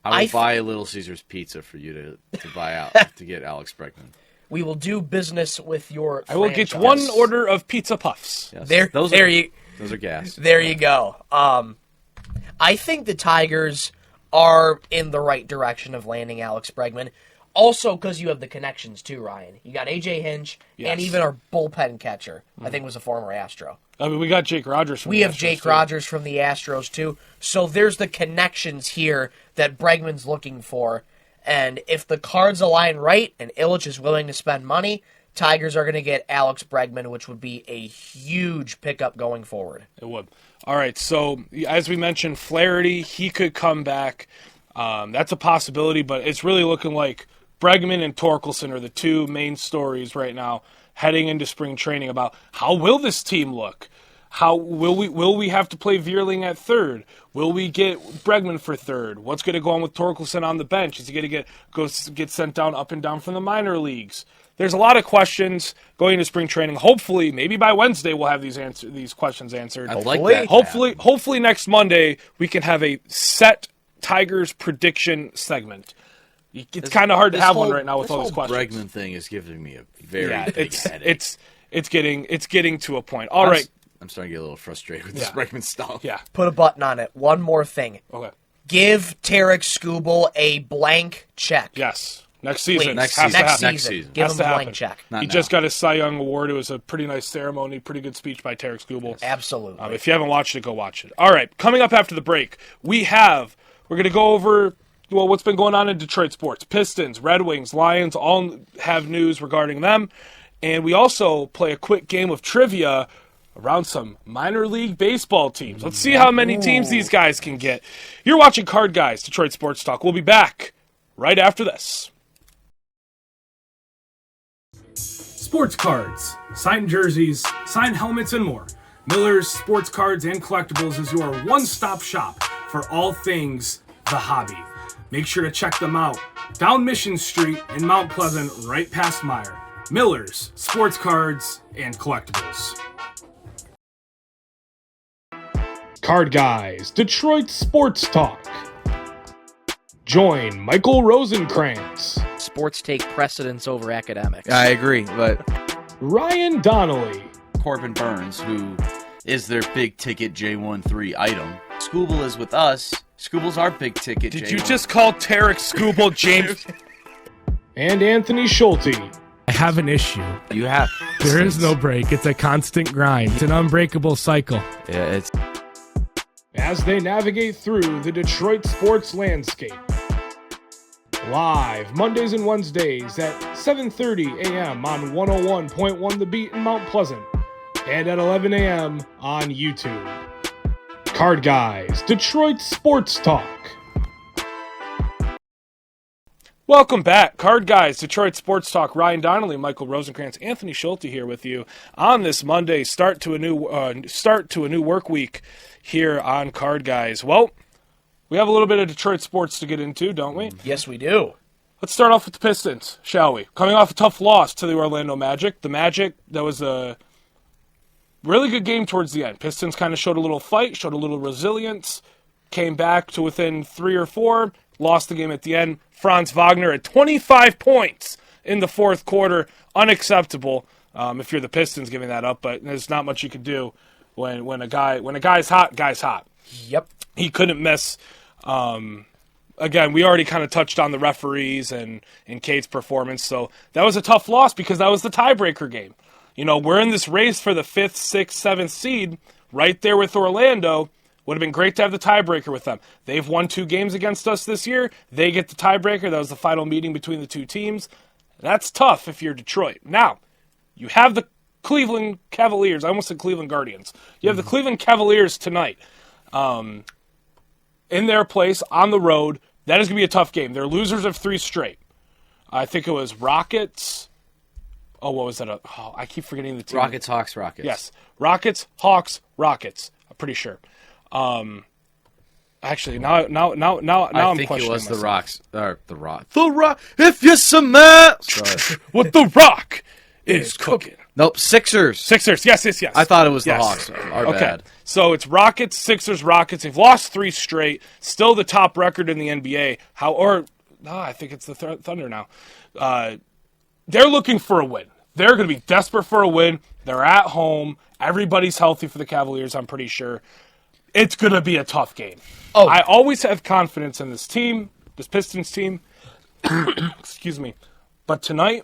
I will buy Little Caesars Pizza for you to buy out to get Alex Bregman.
we will do business with your
I will get one order of pizza puffs.
Yes. Those are gas.
There you go. I think the Tigers are in the right direction of landing Alex Bregman. Also, because you have the connections too, Ryan. You got A.J. Hinch, and even our bullpen catcher, I think was a former Astro.
I mean, we got Jake Rogers from the Astros.
We have Jake Rogers from the Astros, too. So there's the connections here that Bregman's looking for. And if the cards align right and Ilitch is willing to spend money, Tigers are going to get Alex Bregman, which would be a huge pickup going forward.
It would. All right, so as we mentioned, Flaherty, he could come back. That's a possibility, but it's really looking like Bregman and Torkelson are the two main stories right now heading into spring training about how will this team look? How will we have to play Vierling at third? Will we get Bregman for third? What's going to go on with Torkelson on the bench? Is he going to get sent down up and down from the minor leagues? There's a lot of questions going into spring training. Hopefully, maybe by Wednesday we'll have these questions answered.
I'd like that.
Hopefully next Monday we can have a set Tigers prediction segment. It's kind of hard to have one right now with all these questions.
This Bregman thing is giving me a very big headache.
It's getting to a point. All right.
I'm starting to get a little frustrated with this Bregman stuff.
Yeah.
Put a button on it. One more thing.
Okay.
Give Tarek Skubal a blank check.
Yes. Next season.
Next season.
Give
Has
him
to
a blank
happen.
check.
He just got his Cy Young Award. It was a pretty nice ceremony, pretty good speech by Tarek Skubal.
Absolutely.
If you haven't watched it, go watch it. All right, coming up after the break, we're going to go over what's been going on in Detroit sports. Pistons, Red Wings, Lions all have news regarding them. And we also play a quick game of trivia around some minor league baseball teams. Let's see how many teams these guys can get. You're watching Card Guys, Detroit Sports Talk. We'll be back right after this. Sports cards, signed jerseys, signed helmets, and more. Miller's Sports Cards and Collectibles is your one-stop shop for all things the hobby. Make sure to check them out down Mission Street in Mount Pleasant, right past Meyer. Miller's Sports Cards and Collectibles. Card Guys, Detroit Sports Talk. Join Michael Rosenkranz,
Sports take precedence over academics.
I agree, but
Ryan Donnelly,
Corbin Burns, who is their big ticket J13 item. Skubal is with us. Skubal's our big ticket.
Did
J1.
you just call Tarek Skubal James? And Anthony Schulte.
I have an issue.
You have.
There is no break. It's a constant grind. It's an unbreakable cycle.
Yeah, it's.
As they navigate through the Detroit sports landscape. Live Mondays and Wednesdays at 7:30 a.m. on 101.1 The Beat in Mount Pleasant and at 11 a.m. on YouTube. Card Guys, Detroit Sports Talk. Welcome back, Card Guys, Detroit Sports Talk. Ryan Donnelly, Michael Rosenkranz, Anthony Schulte here with you on this Monday. Start to a new work week here on Card Guys. Well, we have a little bit of Detroit sports to get into, don't we?
Yes, we do.
Let's start off with the Pistons, shall we? Coming off a tough loss to the Orlando Magic. The Magic, that was a really good game towards the end. Pistons kind of showed a little fight, showed a little resilience, came back to within 3 or 4, lost the game at the end. Franz Wagner at 25 points in the fourth quarter. Unacceptable if you're the Pistons giving that up, but there's not much you can do when a guy's hot, guy's hot.
Yep.
He couldn't miss. Again, we already kind of touched on the referees and Cade's performance, so that was a tough loss because that was the tiebreaker game. You know, we're in this race for the 5th, 6th, 7th seed right there with Orlando. Would have been great to have the tiebreaker with them. They've won 2 games against us this year. They get the tiebreaker. That was the final meeting between the two teams. That's tough if you're Detroit. Now, you have the Cleveland Cavaliers. I almost said Cleveland Guardians. You have the Cleveland Cavaliers tonight in their place on the road. That is going to be a tough game. They're losers of 3 straight. I think it was Rockets. Oh, what was that? Oh, I keep forgetting the team.
Rockets, Hawks, Rockets.
Yes. Rockets, Hawks, Rockets. I'm pretty sure. Actually, now I'm questioning
I think it was
myself.
the Rocks. The Rock. If you smell. Sorry.
What the Rock is cooking.
Nope, Sixers.
Sixers, yes.
I thought it was the
Yes.
Hawks. Our
Okay,
bad.
so it's Rockets, Sixers, Rockets. They've lost 3 straight. Still the top record in the NBA. I think it's the Thunder now. They're looking for a win. They're going to be desperate for a win. They're at home. Everybody's healthy for the Cavaliers, I'm pretty sure. It's going to be a tough game.
Oh.
I always have confidence in this team, this Pistons team. Excuse me. But tonight,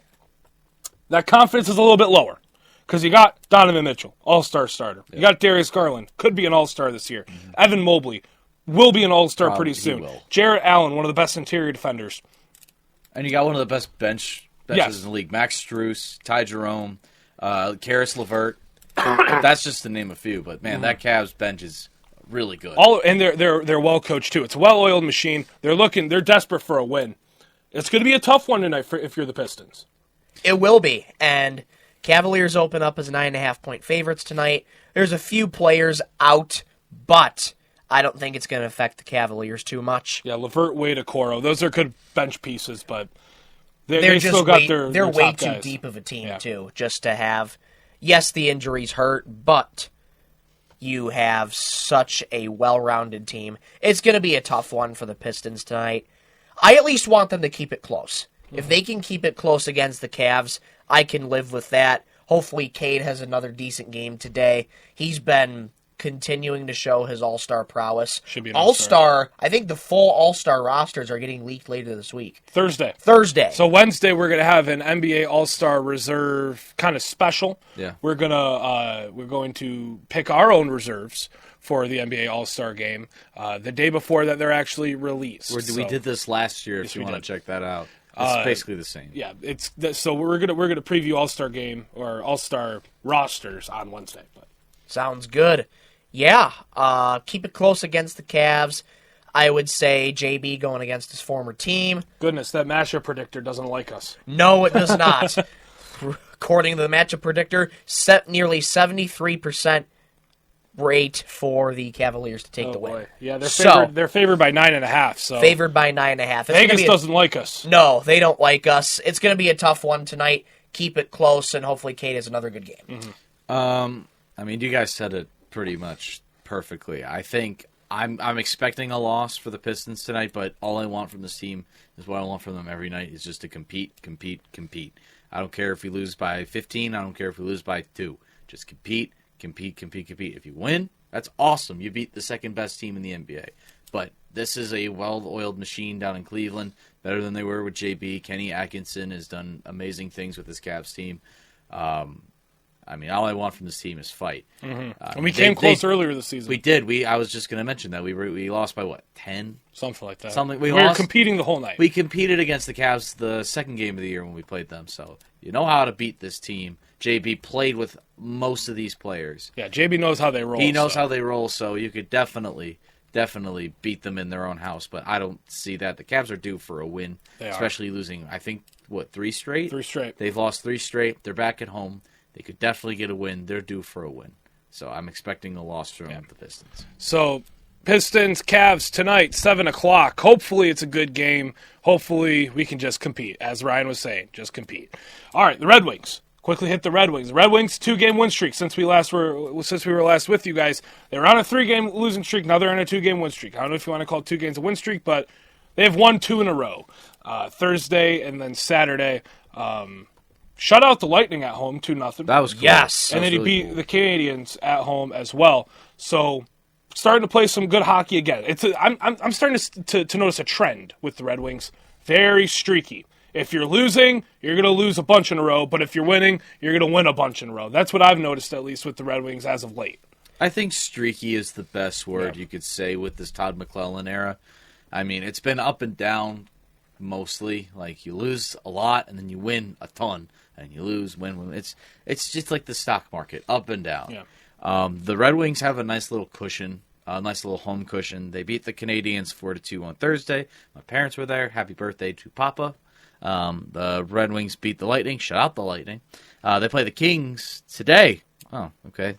that confidence is a little bit lower. Because you got Donovan Mitchell, all-star starter. You got Darius Garland, could be an all-star this year. Evan Mobley will be an all-star
Probably
pretty soon.
he will.
Jarrett Allen, one of the best interior defenders.
And you got one of the best benches
Yes.
in the league. Max Strus, Ty Jerome, Karis LeVert. That's just to name a few. But, man, that Cavs bench is really good.
And they're well coached too. It's a well-oiled machine. They're desperate for a win. It's going to be a tough one tonight if you're the Pistons.
It will be, and Cavaliers open up as 9.5-point favorites tonight. There's a few players out, but I don't think it's going to affect the Cavaliers too much.
Yeah, LeVert, Wade, Okoro. Those are good bench pieces, but they
They're
still got their
way
top
too
guys.
deep of a team
Yeah.
too, just to have. Yes, the injuries hurt, but you have such a well-rounded team. It's going to be a tough one for the Pistons tonight. I at least want them to keep it close. If they can keep it close against the Cavs, I can live with that. Hopefully Cade has another decent game today. He's been continuing to show his all-star prowess.
Should be an all-star.
all-star. I think the full all-star rosters are getting leaked later this week.
Thursday.
Thursday.
Wednesday we're going to have an NBA All-Star Reserve kind of special.
Yeah.
We're going to pick our own reserves for the NBA All-Star game the day before that they're actually released.
We did this last year. If you
we
want to
did.
check that out, it's basically the same.
Yeah, so we're gonna preview All-Star game or All-Star rosters on Wednesday. But
Sounds good. Yeah, keep it close against the Cavs. I would say JB going against his former team.
goodness, that matchup predictor doesn't like us.
No, it does not. According to the matchup predictor, nearly 73% rate for the Cavaliers to take the win.
Boy. Yeah,
So-
they're favored by 9.5. So
Favored by 9.5.
Vegas doesn't like us.
No, they don't like us. It's going to be a tough one tonight. Keep it close, and hopefully Cade has another good game.
I mean, you guys said it pretty much perfectly. I think I'm expecting a loss for the Pistons tonight, but all I want from this team is what I want from them every night is just to compete. I don't care if we lose by 15. I don't care if we lose by 2. Just compete. If you win, that's awesome. You beat the second best team in the NBA. But this is a well-oiled machine down in Cleveland, better than they were with JB. Kenny Atkinson has done amazing things with this Cavs team. I mean, all I want from this team is fight.
And we came close earlier this season.
We did. I was just going to mention that we lost by what, 10?
Something like that.
We
were
lost.
competing the whole night.
We competed against the Cavs the second game of the year when we played them. So you know how to beat this team. JB played with most of these players.
Yeah, JB knows how they roll.
He knows how they roll, so you could definitely beat them in their own house. But I don't see that. The Cavs are due for a win, especially losing, I think, 3 straight?
3 straight.
They've lost 3 straight. They're back at home. They could definitely get a win. They're due for a win. So I'm expecting a loss from the Pistons.
So Pistons, Cavs tonight, 7 o'clock. Hopefully it's a good game. Hopefully we can just compete. As Ryan was saying, just compete. All right, the Red Wings. Quickly hit the Red Wings. The Red Wings, 2-game win streak since we were last with you guys. They were on a 3-game losing streak. Now they're on a 2-game win streak. I don't know if you want to call it 2 games a win streak, but they have won 2 in a row. Thursday and then Saturday. Shut out the Lightning at home, 2-0.
That was cool.
Yes.
That
And
was
then he
really
beat
cool.
the Canadians at home as well. So starting to play some good hockey again. I'm starting to notice a trend with the Red Wings. Very streaky. If you're losing, you're going to lose a bunch in a row. But if you're winning, you're going to win a bunch in a row. That's what I've noticed, at least, with the Red Wings as of late.
I think streaky is the best word you could say with this Todd McClellan era. I mean, it's been up and down mostly. Like, you lose a lot, and then you win a ton, and you lose, win. It's just like the stock market, up and down.
Yeah.
The Red Wings have a nice little cushion, a nice little home cushion. They beat the Canadiens 4-2 on Thursday. My parents were there. Happy birthday to Papa. The Red Wings beat the Lightning. Shut out the Lightning. They play the Kings today. Oh, okay.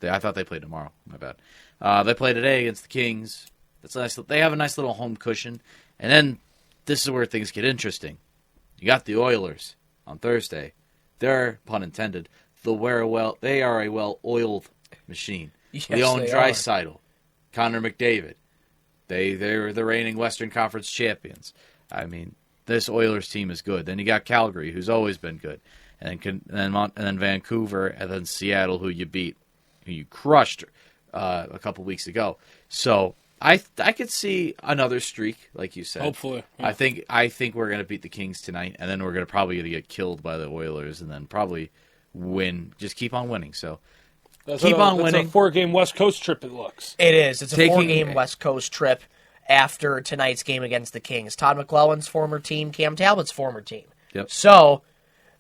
I thought they played tomorrow. My bad. They play today against the Kings. That's nice. They have a nice little home cushion. And then this is where things get interesting. You got the Oilers on Thursday. They're, pun intended, they are a well-oiled machine.
Yes,
Leon
they
Draisaitl, Connor McDavid. They're the reigning Western Conference champions. I mean, this Oilers team is good. Then you got Calgary, who's always been good, and then Vancouver, and then Seattle, who you crushed a couple weeks ago. So I could see another streak, like you said.
Hopefully, yeah.
I think we're going to beat the Kings tonight, and then we're going to probably get killed by the Oilers, and then probably win. Just keep on winning. So keep on winning.
It's a 4-game West Coast trip. It looks.
It is. It's a 4-game West Coast trip after tonight's game against the Kings. Todd McClellan's former team, Cam Talbot's former team.
Yep.
So,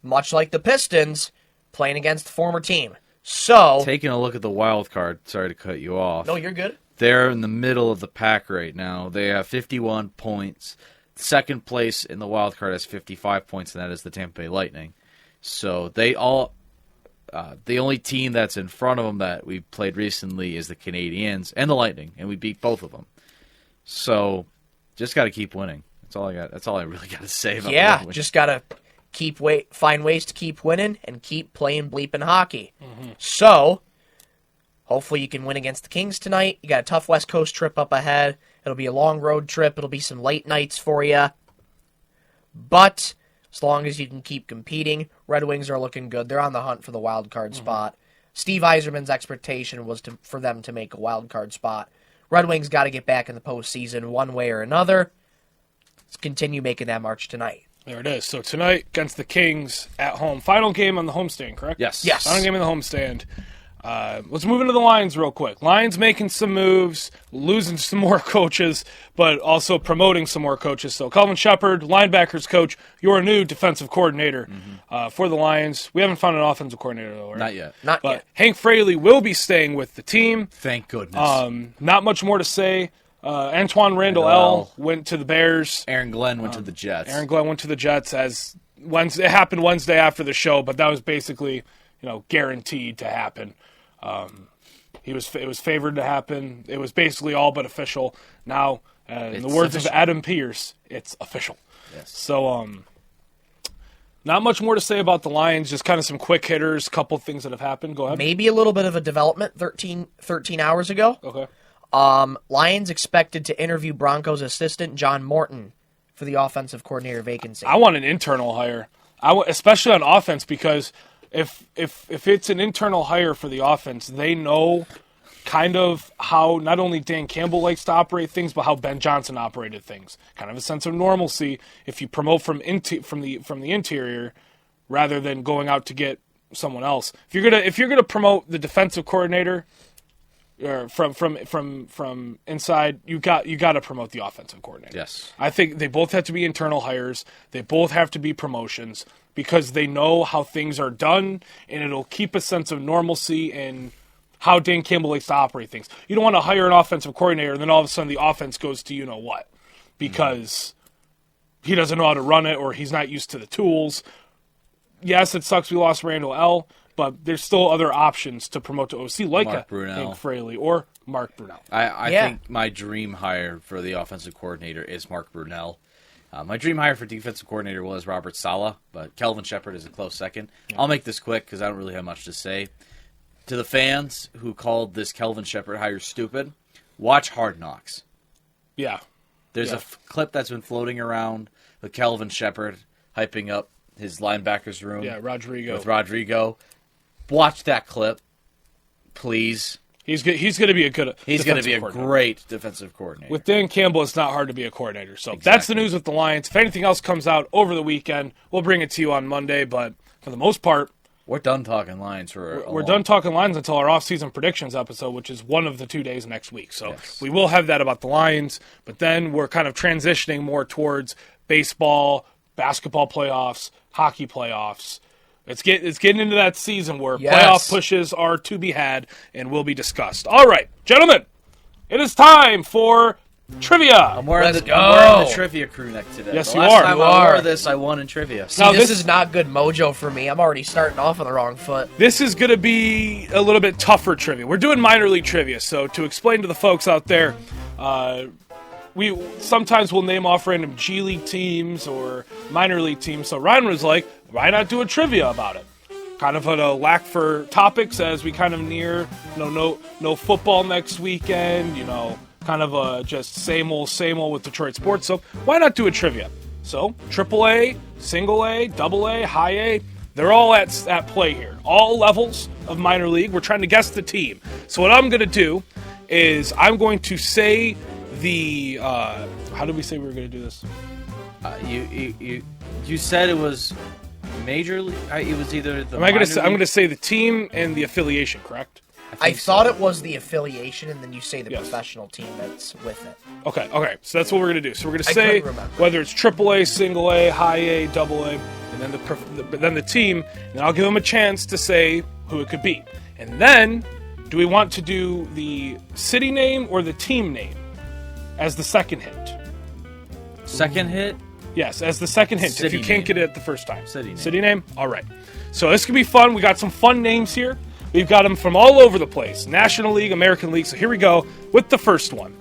much like the Pistons, playing against the former team. So,
taking a look at the wild card. Sorry to cut you off.
No, you're good.
They're in the middle of the pack right now. They have 51 points. Second place in the wild card has 55 points, and that is the Tampa Bay Lightning. So they all, the only team that's in front of them that we played recently is the Canadiens and the Lightning, and we beat both of them. So just got to keep winning. That's all I got. That's all I really got to say about
Yeah, just got to find ways to keep winning and keep playing bleeping hockey. Mm-hmm. So, hopefully you can win against the Kings tonight. You got a tough West Coast trip up ahead. It'll be a long road trip. It'll be some late nights for you. But as long as you can keep competing, Red Wings are looking good. They're on the hunt for the wild card spot. Steve Yzerman's expectation was for them to make a wild card spot. Red Wings got to get back in the postseason one way or another. Let's continue making that march tonight.
There it is. So tonight against the Kings at home. Final game on the homestand, correct?
Yes.
Final game on the homestand. Let's move into the Lions real quick. Lions making some moves, losing some more coaches, but also promoting some more coaches. So Calvin Shepard, linebackers coach, your new defensive coordinator for the Lions. We haven't found an offensive coordinator, though, right?
Not yet.
Not yet.
Hank Fraley will be staying with the team.
Thank goodness.
Not much more to say. Antoine Randall went to the Bears.
Aaron Glenn went to the Jets.
Aaron Glenn went to the Jets as Wednesday. It happened Wednesday after the show, but that was basically, guaranteed to happen. It was favored to happen. It was basically all but official. Now, in the words of Adam Pierce, it's official.
Yes.
So, not much more to say about the Lions. Just kind of some quick hitters, couple things that have happened. Go ahead.
Maybe a little bit of a development 13 hours ago.
Okay.
Lions expected to interview Broncos assistant John Morton for the offensive coordinator vacancy.
I want an internal hire, especially on offense, because if it's an internal hire for the offense, they know kind of how not only Dan Campbell likes to operate things, but how Ben Johnson operated things. Kind of a sense of normalcy if you promote from the interior rather than going out to get someone else. If you're gonna promote the defensive coordinator from inside, you got to promote the offensive coordinator.
Yes.
I think they both have to be internal hires. They both have to be promotions because they know how things are done, and it'll keep a sense of normalcy in how Dan Campbell likes to operate things. You don't want to hire an offensive coordinator, and then all of a sudden the offense goes to you-know-what because he doesn't know how to run it or he's not used to the tools. Yes, it sucks we lost Randall L., but there's still other options to promote to OC, like Hank Fraley or Mark Brunell.
I think my dream hire for the offensive coordinator is Mark Brunell. My dream hire for defensive coordinator was Robert Saleh, but Kelvin Shepard is a close second. Yeah. I'll make this quick because I don't really have much to say. To the fans who called this Kelvin Shepard hire stupid, watch Hard Knocks.
Yeah.
There's a clip that's been floating around with Kelvin Shepard hyping up his linebackers room.
Yeah,
with Rodrigo. Watch that clip, please.
He's going to be a good.
He's going to be a great defensive coordinator.
With Dan Campbell, it's not hard to be a coordinator. So That's the news with the Lions. If anything else comes out over the weekend, we'll bring it to you on Monday. But for the most part,
We're done talking lines for
We're done talking lines until our off-season predictions episode, which is one of the 2 days next week. So we will have that about the Lions, but then we're kind of transitioning more towards baseball, basketball playoffs, hockey playoffs. It's getting into that season where playoff pushes are to be had and will be discussed. All right, gentlemen, it is time for trivia.
I'm wearing the trivia crew neck today.
Yes,
the
you
last
are.
time I wore this, I won in trivia.
See, now, this is not good mojo for me. I'm already starting off on the wrong foot.
This is going to be a little bit tougher trivia. We're doing minor league trivia, so to explain to the folks out there, we sometimes will name off random G League teams or minor league teams. So Ryan was like, why not do a trivia about it? Kind of a lack for topics as we kind of near no football next weekend, kind of just same old with Detroit sports. So why not do a trivia? So AAA, single A, double A, high A, they're all at play here. All levels of minor league. We're trying to guess the team. So what I'm going to do is I'm going to say the how did we say we were going to do this?
You said it was major league. It was either the.
I'm going to say the team and the affiliation, correct?
I thought it was the affiliation, and then you say the professional team that's with it.
Okay. So that's what we're going to do. So we're going to say whether it's AAA, single A, high A, double A, and then the team, and I'll give them a chance to say who it could be. And then, do we want to do the city name or the team name as the second hint?
Second hit?
Yes, as the second hint.
City
if you can't
name.
get it the first time.
City name.
All right. So this could be fun. We got some fun names here. We've got them from all over the place. National League, American League. So here we go with the first one.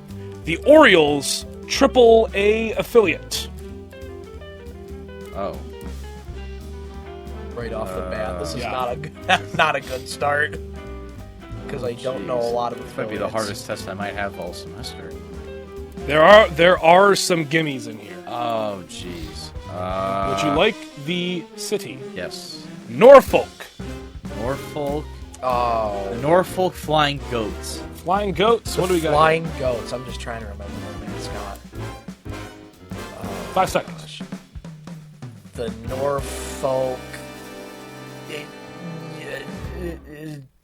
The Orioles AAA affiliate.
Oh.
Right off the bat, this is not a good start. Because I don't know a lot of affiliates.
This might be the hardest test I might have all semester.
There are some gimmies in here.
Oh, jeez.
Would you like the city?
Yes.
Norfolk.
Norfolk.
Oh.
The Norfolk Flying Goats.
Flying Goats. What do we got?
Flying Goats. I'm just trying to remember their mascot.
5 seconds.
The Norfolk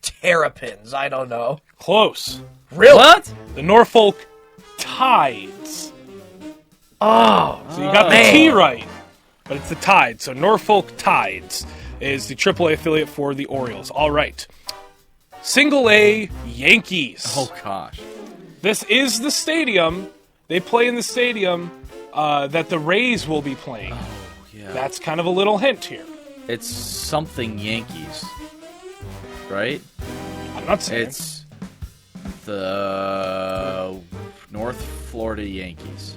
Terrapins. I don't know.
Close.
Really?
What?
The Norfolk Tides.
Oh.
So you got the T right, but it's the Tides. So Norfolk Tides is the AAA affiliate for the Orioles. All right. Single A Yankees.
Oh, gosh.
This is the stadium. They play in the stadium that the Rays will be playing.
Oh, yeah.
That's kind of a little hint here.
It's something Yankees. Right?
I'm not saying.
It's the North Florida Yankees.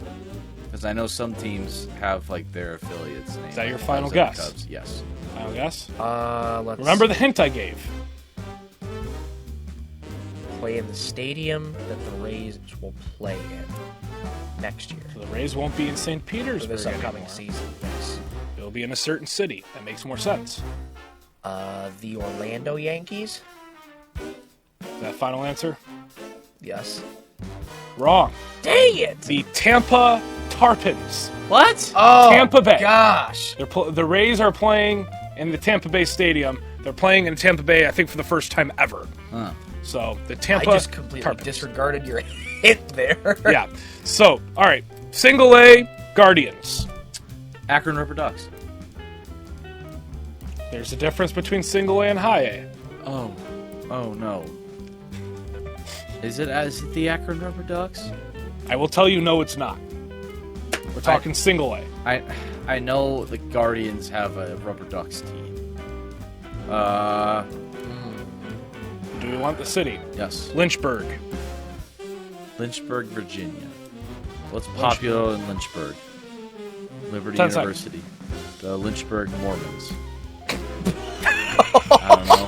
Because I know some teams have, their affiliates named.
Is that your final guess?
Cubs. Yes.
Final guess?
Let's
Remember the hint I gave.
play in the stadium that the Rays will play in next year.
So the Rays won't be in St.
For
Petersburg
this upcoming
anymore.
season, yes.
It'll be in a certain city. That makes more sense.
The Orlando Yankees?
Is that final answer?
Yes.
Wrong.
Dang it!
The Tampa Tarpons.
What?
Oh,
Tampa Bay.
Gosh.
The Rays are playing in the Tampa Bay Stadium. They're playing in Tampa Bay, I think, for the first time ever.
Huh.
So the
I
Tampa
just completely
Tarpons.
disregarded your hint there.
Yeah. So, all right. Single A Guardians.
Akron Ripper Ducks.
There's a difference between single A and high A.
Oh no. Is it the Akron Rubber Ducks?
I will tell you, no, it's not. We're talking single A.
I know the Guardians have a Rubber Ducks team.
Do we want the city?
Yes.
Lynchburg.
Lynchburg, Virginia. What's popular in Lynchburg? Liberty
10
University. The Lynchburg Mormons. I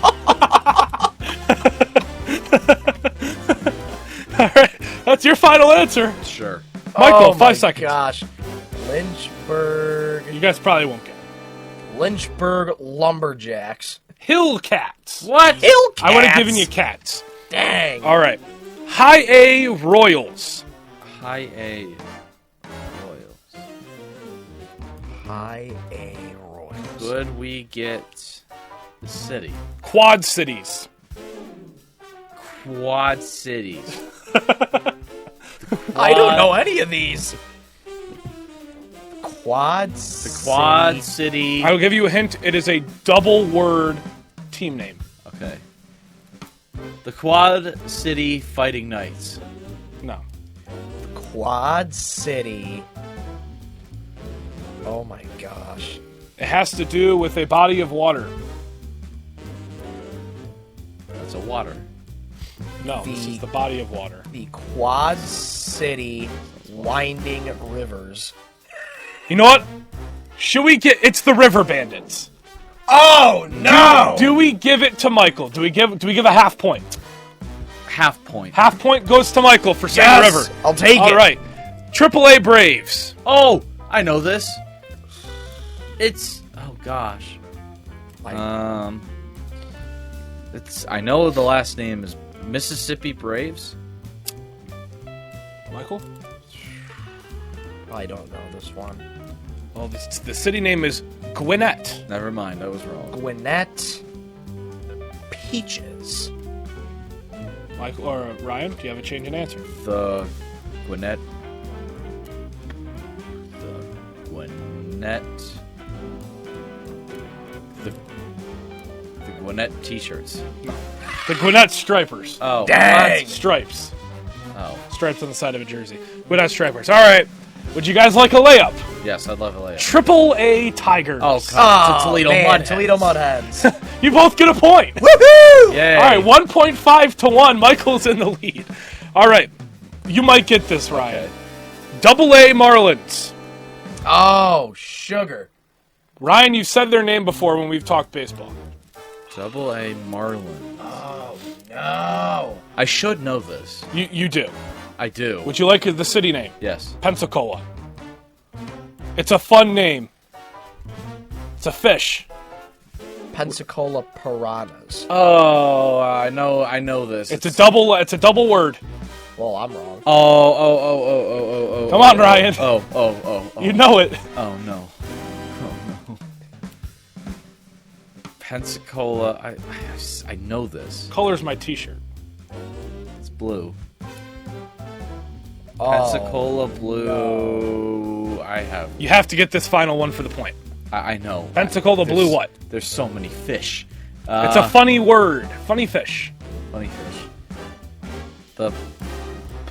All right. That's your final answer.
don't know. Sure.
Michael,
oh
5 seconds.
Gosh. Lynchburg.
You guys probably won't get it.
Lynchburg Lumberjacks.
Hillcats.
What?
Hillcats.
I would have given you cats.
Dang.
All right. High A Royals.
High A Royals.
High A Royals.
Could we get The city.
Quad Cities.
Quad Cities.
I don't know any of these. Quad
The Quad City.
I will give you a hint. It is a double-word team name.
Okay. The Quad City Fighting Knights.
No.
Quad City. Oh my gosh.
It has to do with a body of water.
That's a water.
No, this is the body of water.
The Quad City Winding Rivers.
You know what? Should we get... It's the River Bandits.
Oh no!
Do we give it to Michael? Do we give a half point?
Half point.
Half point goes to Michael for saying
Yes!
River.
I'll take it.
All right. AAA Braves.
Oh, I know this. It's gosh. It's I know the last name is Mississippi Braves.
Michael?
I don't know this one.
Well, the city name is Gwinnett.
Never mind, that was wrong.
Gwinnett Peaches.
Michael or Ryan, do you have a change in answer?
The Gwinnett. The Gwinnett. The Gwinnett T-shirts.
The Gwinnett Stripers.
Oh,
Dang!
Stripes.
Oh,
Stripes on the side of a jersey. Gwinnett Stripers. All right. Would you guys like a layup?
yes, I'd love a layup.
AAA Tigers.
Oh, God. It's a Toledo
man,
Mudhens.
Toledo Mudhens.
You both get a point.
Woohoo!
Yay.
All right, 1.5 to 1. Michael's in the lead. All right. You might get this, Ryan. AA Marlins.
Oh, sugar.
Ryan, you've said their name before when we've talked baseball.
AA Marlin.
No.
I should know this.
You do.
I do.
Would you like the city name?
Yes.
Pensacola. It's a fun name. It's a fish.
Pensacola Piranhas.
Oh, I know this.
It's a double word.
Well, I'm wrong.
Oh.
Come on, Ryan.
Oh.
You know it.
Oh no. Pensacola. I know this.
Color's my t-shirt.
It's blue.
Oh,
Pensacola blue. I have.
You have to get this final one for the point.
I know.
Pensacola blue
There's-
what?
There's so many fish.
It's a funny word. Funny fish.
funny fish. The.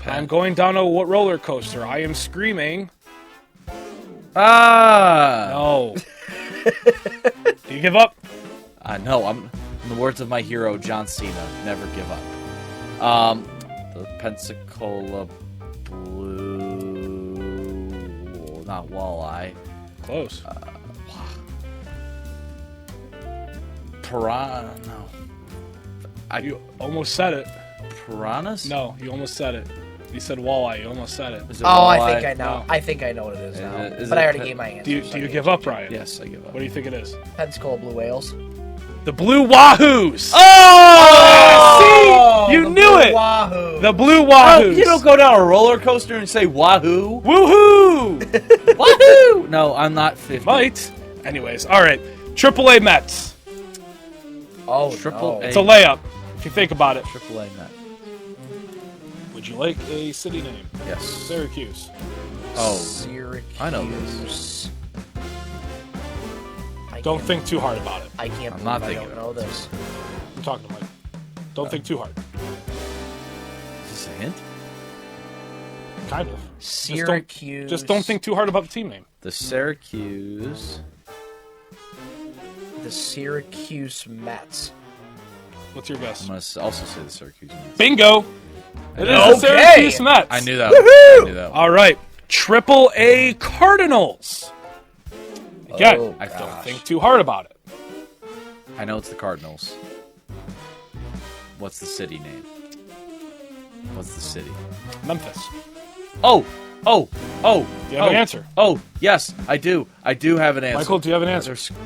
I'm going down a roller coaster. I am screaming.
Ah.
No. Do you give up?
No. I'm. In the words of my hero John Cena, never give up. The Pensacola blue, not walleye.
Close.
Piranha. No.
You almost said it.
Piranhas?
No, you almost said it. You said walleye. You almost said it.
Is it
Oh,
walleye?
I think I know.
No.
I think I know what it is now.
Is
But
it
I already
Pen-
gave my answer.
Do you give up, Ryan?
Yes, I give up.
What do you think it is?
Pensacola Blue Whales.
The Blue Wahoos.
Oh!
See? You knew it.
Wahoo.
The Blue
Oh,
Wahoos.
you don't go down a roller coaster and say wahoo.
Woohoo!
Wahoo! No, I'm not 50.
Might. Anyways, all right. AAA Mets.
Oh,
Triple
no.
It's a layup, if you think about it.
AAA Met.
Would you like a city name?
Yes.
Syracuse.
Oh,
Syracuse.
I know this.
I
Don't
can't-
think too hard about it.
I can't
I'm
believe
not
I
thinking
don't know this.
I'm talking to Mike. Don't think too hard.
Is this a hint?
Kind of.
Syracuse.
Just don't think too hard about the team name.
The Syracuse.
The Syracuse Mets.
What's your guess?
I'm going to also say the Syracuse Mets.
Bingo! It is
Okay.
the Syracuse Mets.
I knew that. I knew that.
All right. AAA Cardinals. Again,
Oh,
I don't
gosh.
think too hard about it.
I know it's the Cardinals. What's the city name? What's the city?
Memphis.
Oh!
Do you have an answer?
Oh, yes, I do. I do have an answer.
Michael, do you have an answer?
Sure.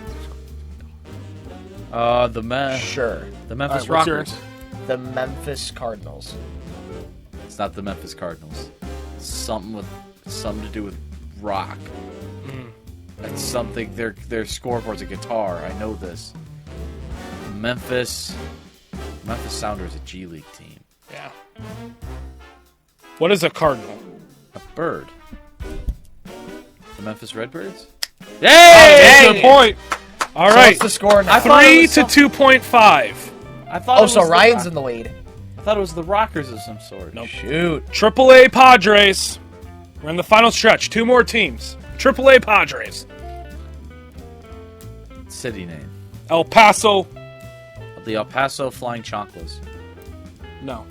The Memphis
All right, what's your
Rockers.
answer?
The Memphis Cardinals.
It's not the Memphis Cardinals. Something to do with rock. It's something. Their scoreboard's a guitar. I know this. Memphis Sounders, a G League team.
Yeah. What is a cardinal?
A bird. The Memphis Redbirds?
That's a point. All
So
right.
what's the score now?
3 to 2.5.
I thought it was
so
the
Ryan's in the lead.
I thought it was the Rockers of some sort.
Nope.
Shoot.
AAA Padres. We're in the final stretch. 2 more teams. AAA Padres.
City name.
El Paso.
The El Paso Flying Chanclas.
No.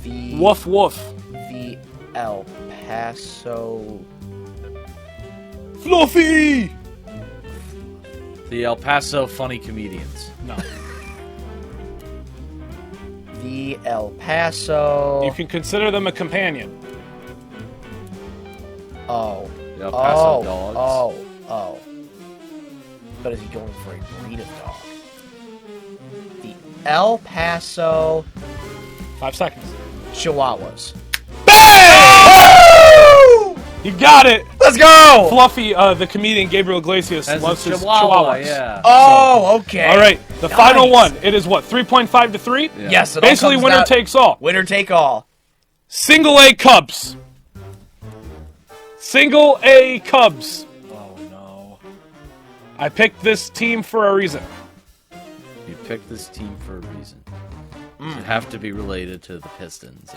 The
Woof woof.
The El Paso.
Fluffy.
The El Paso Funny Comedians.
No.
The El Paso.
You can consider them a companion.
Oh.
The El Paso Dogs.
Oh. But is he going for a breed of dog? The El Paso
5 seconds.
Chihuahuas.
You got it.
Let's go!
Fluffy, the comedian Gabriel Iglesias
That's
loves
a
his
Chihuahua,
chihuahuas.
yeah.
Oh, okay.
All right, the final
Nice.
one. It is what, 3.5 to 3?
Yeah.
Yes, it all
Basically,
comes
winner
down-
takes all.
Winner take all.
Single A Cubs. Single A Cubs.
Oh, no.
I picked this team for a reason.
You picked this team for a reason. You have to be related to the Pistons.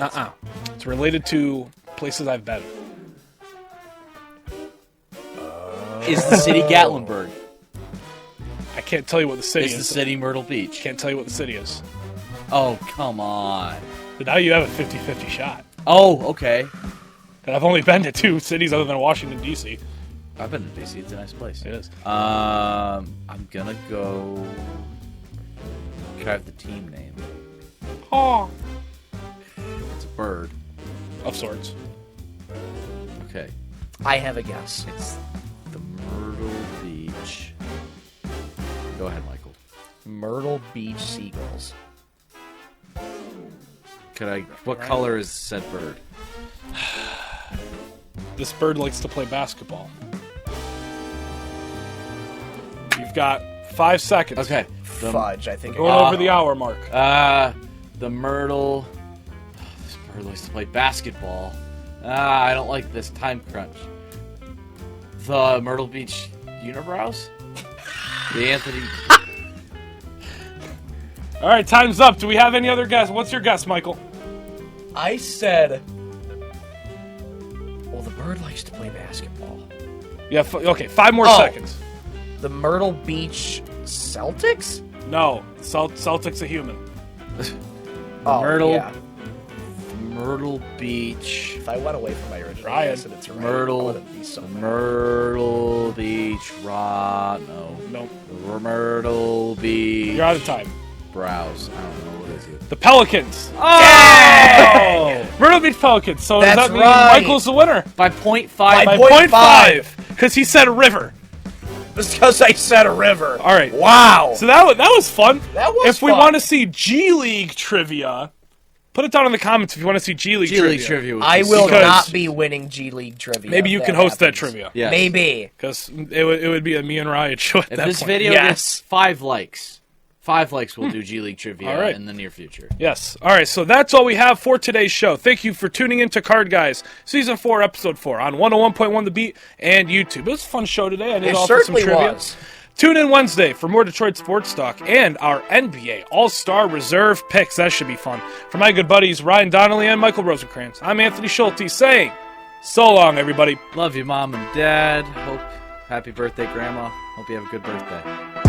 It's related to places I've been.
Is the city Gatlinburg?
I can't tell you what the city
Is
is.
the city Myrtle Beach?
Can't tell you what the city is.
Oh, come on.
But now you have a 50-50 shot.
Oh, okay.
And I've only been to 2 cities other than Washington, D.C.
I've been to D.C. It's a nice place.
It is.
I'm gonna go. Can I have the team name?
Oh.
It's a bird.
Of sorts.
Okay.
I have a guess.
It's the Myrtle Beach. Go ahead, Michael.
Myrtle Beach Seagulls.
What color is said bird?
This bird likes to play basketball. You've got 5 seconds.
Okay.
Fudge, I think.
Going over the hour mark.
The Myrtle. This bird likes to play basketball. I don't like this time crunch. The Myrtle Beach Unibrows? The Anthony.
All right, time's up. Do we have any other guess? What's your guess, Michael?
I said. Well, the bird likes to play basketball.
Yeah. Okay, 5 more
Oh.
seconds.
The Myrtle Beach Celtics?
No, Celtic's a human.
Oh,
Myrtle-
yeah.
Myrtle Beach.
If I went away from my original
Ryan.
guess and it's right,
Myrtle.
I would be so mad.
Myrtle Beach. No.
Nope.
Myrtle Beach.
You're out of time.
Browse. I don't know. What is it?
The Pelicans.
Oh!
Myrtle Beach Pelicans. So does
That's
that mean
right.
Michael's the winner?
By 0.5.
By
Point
0.5.
five.
Because he said river.
Just because I said a river.
All right.
Wow.
So that was fun.
That was
If we
fun.
want to see G League trivia, put it down in the comments if you want to see G League
G
trivia.
League trivia. would
I
be
will
Because-
not be winning G League trivia.
Maybe you
if
can host that
happens.
trivia.
Yes.
Maybe.
Because it would be a me and Riot show at
If
that
this
point.
video
Yes.
gets 5 likes, 5 likes, we'll do G League trivia
All right.
in the near future.
Yes. All right, so that's all we have for today's show. Thank you for tuning in to Card Guys, Season 4, Episode 4, on 101.1 The Beat and YouTube. It was a fun show today. I did
It
offer some
certainly
trivia.
was.
Tune in Wednesday for more Detroit sports talk and our NBA All-Star Reserve picks. That should be fun. For my good buddies Ryan Donnelly and Michael Rosenkranz, I'm Anthony Schulte saying so long, everybody.
Love you, Mom and Dad. Happy birthday, Grandma. Hope you have a good birthday.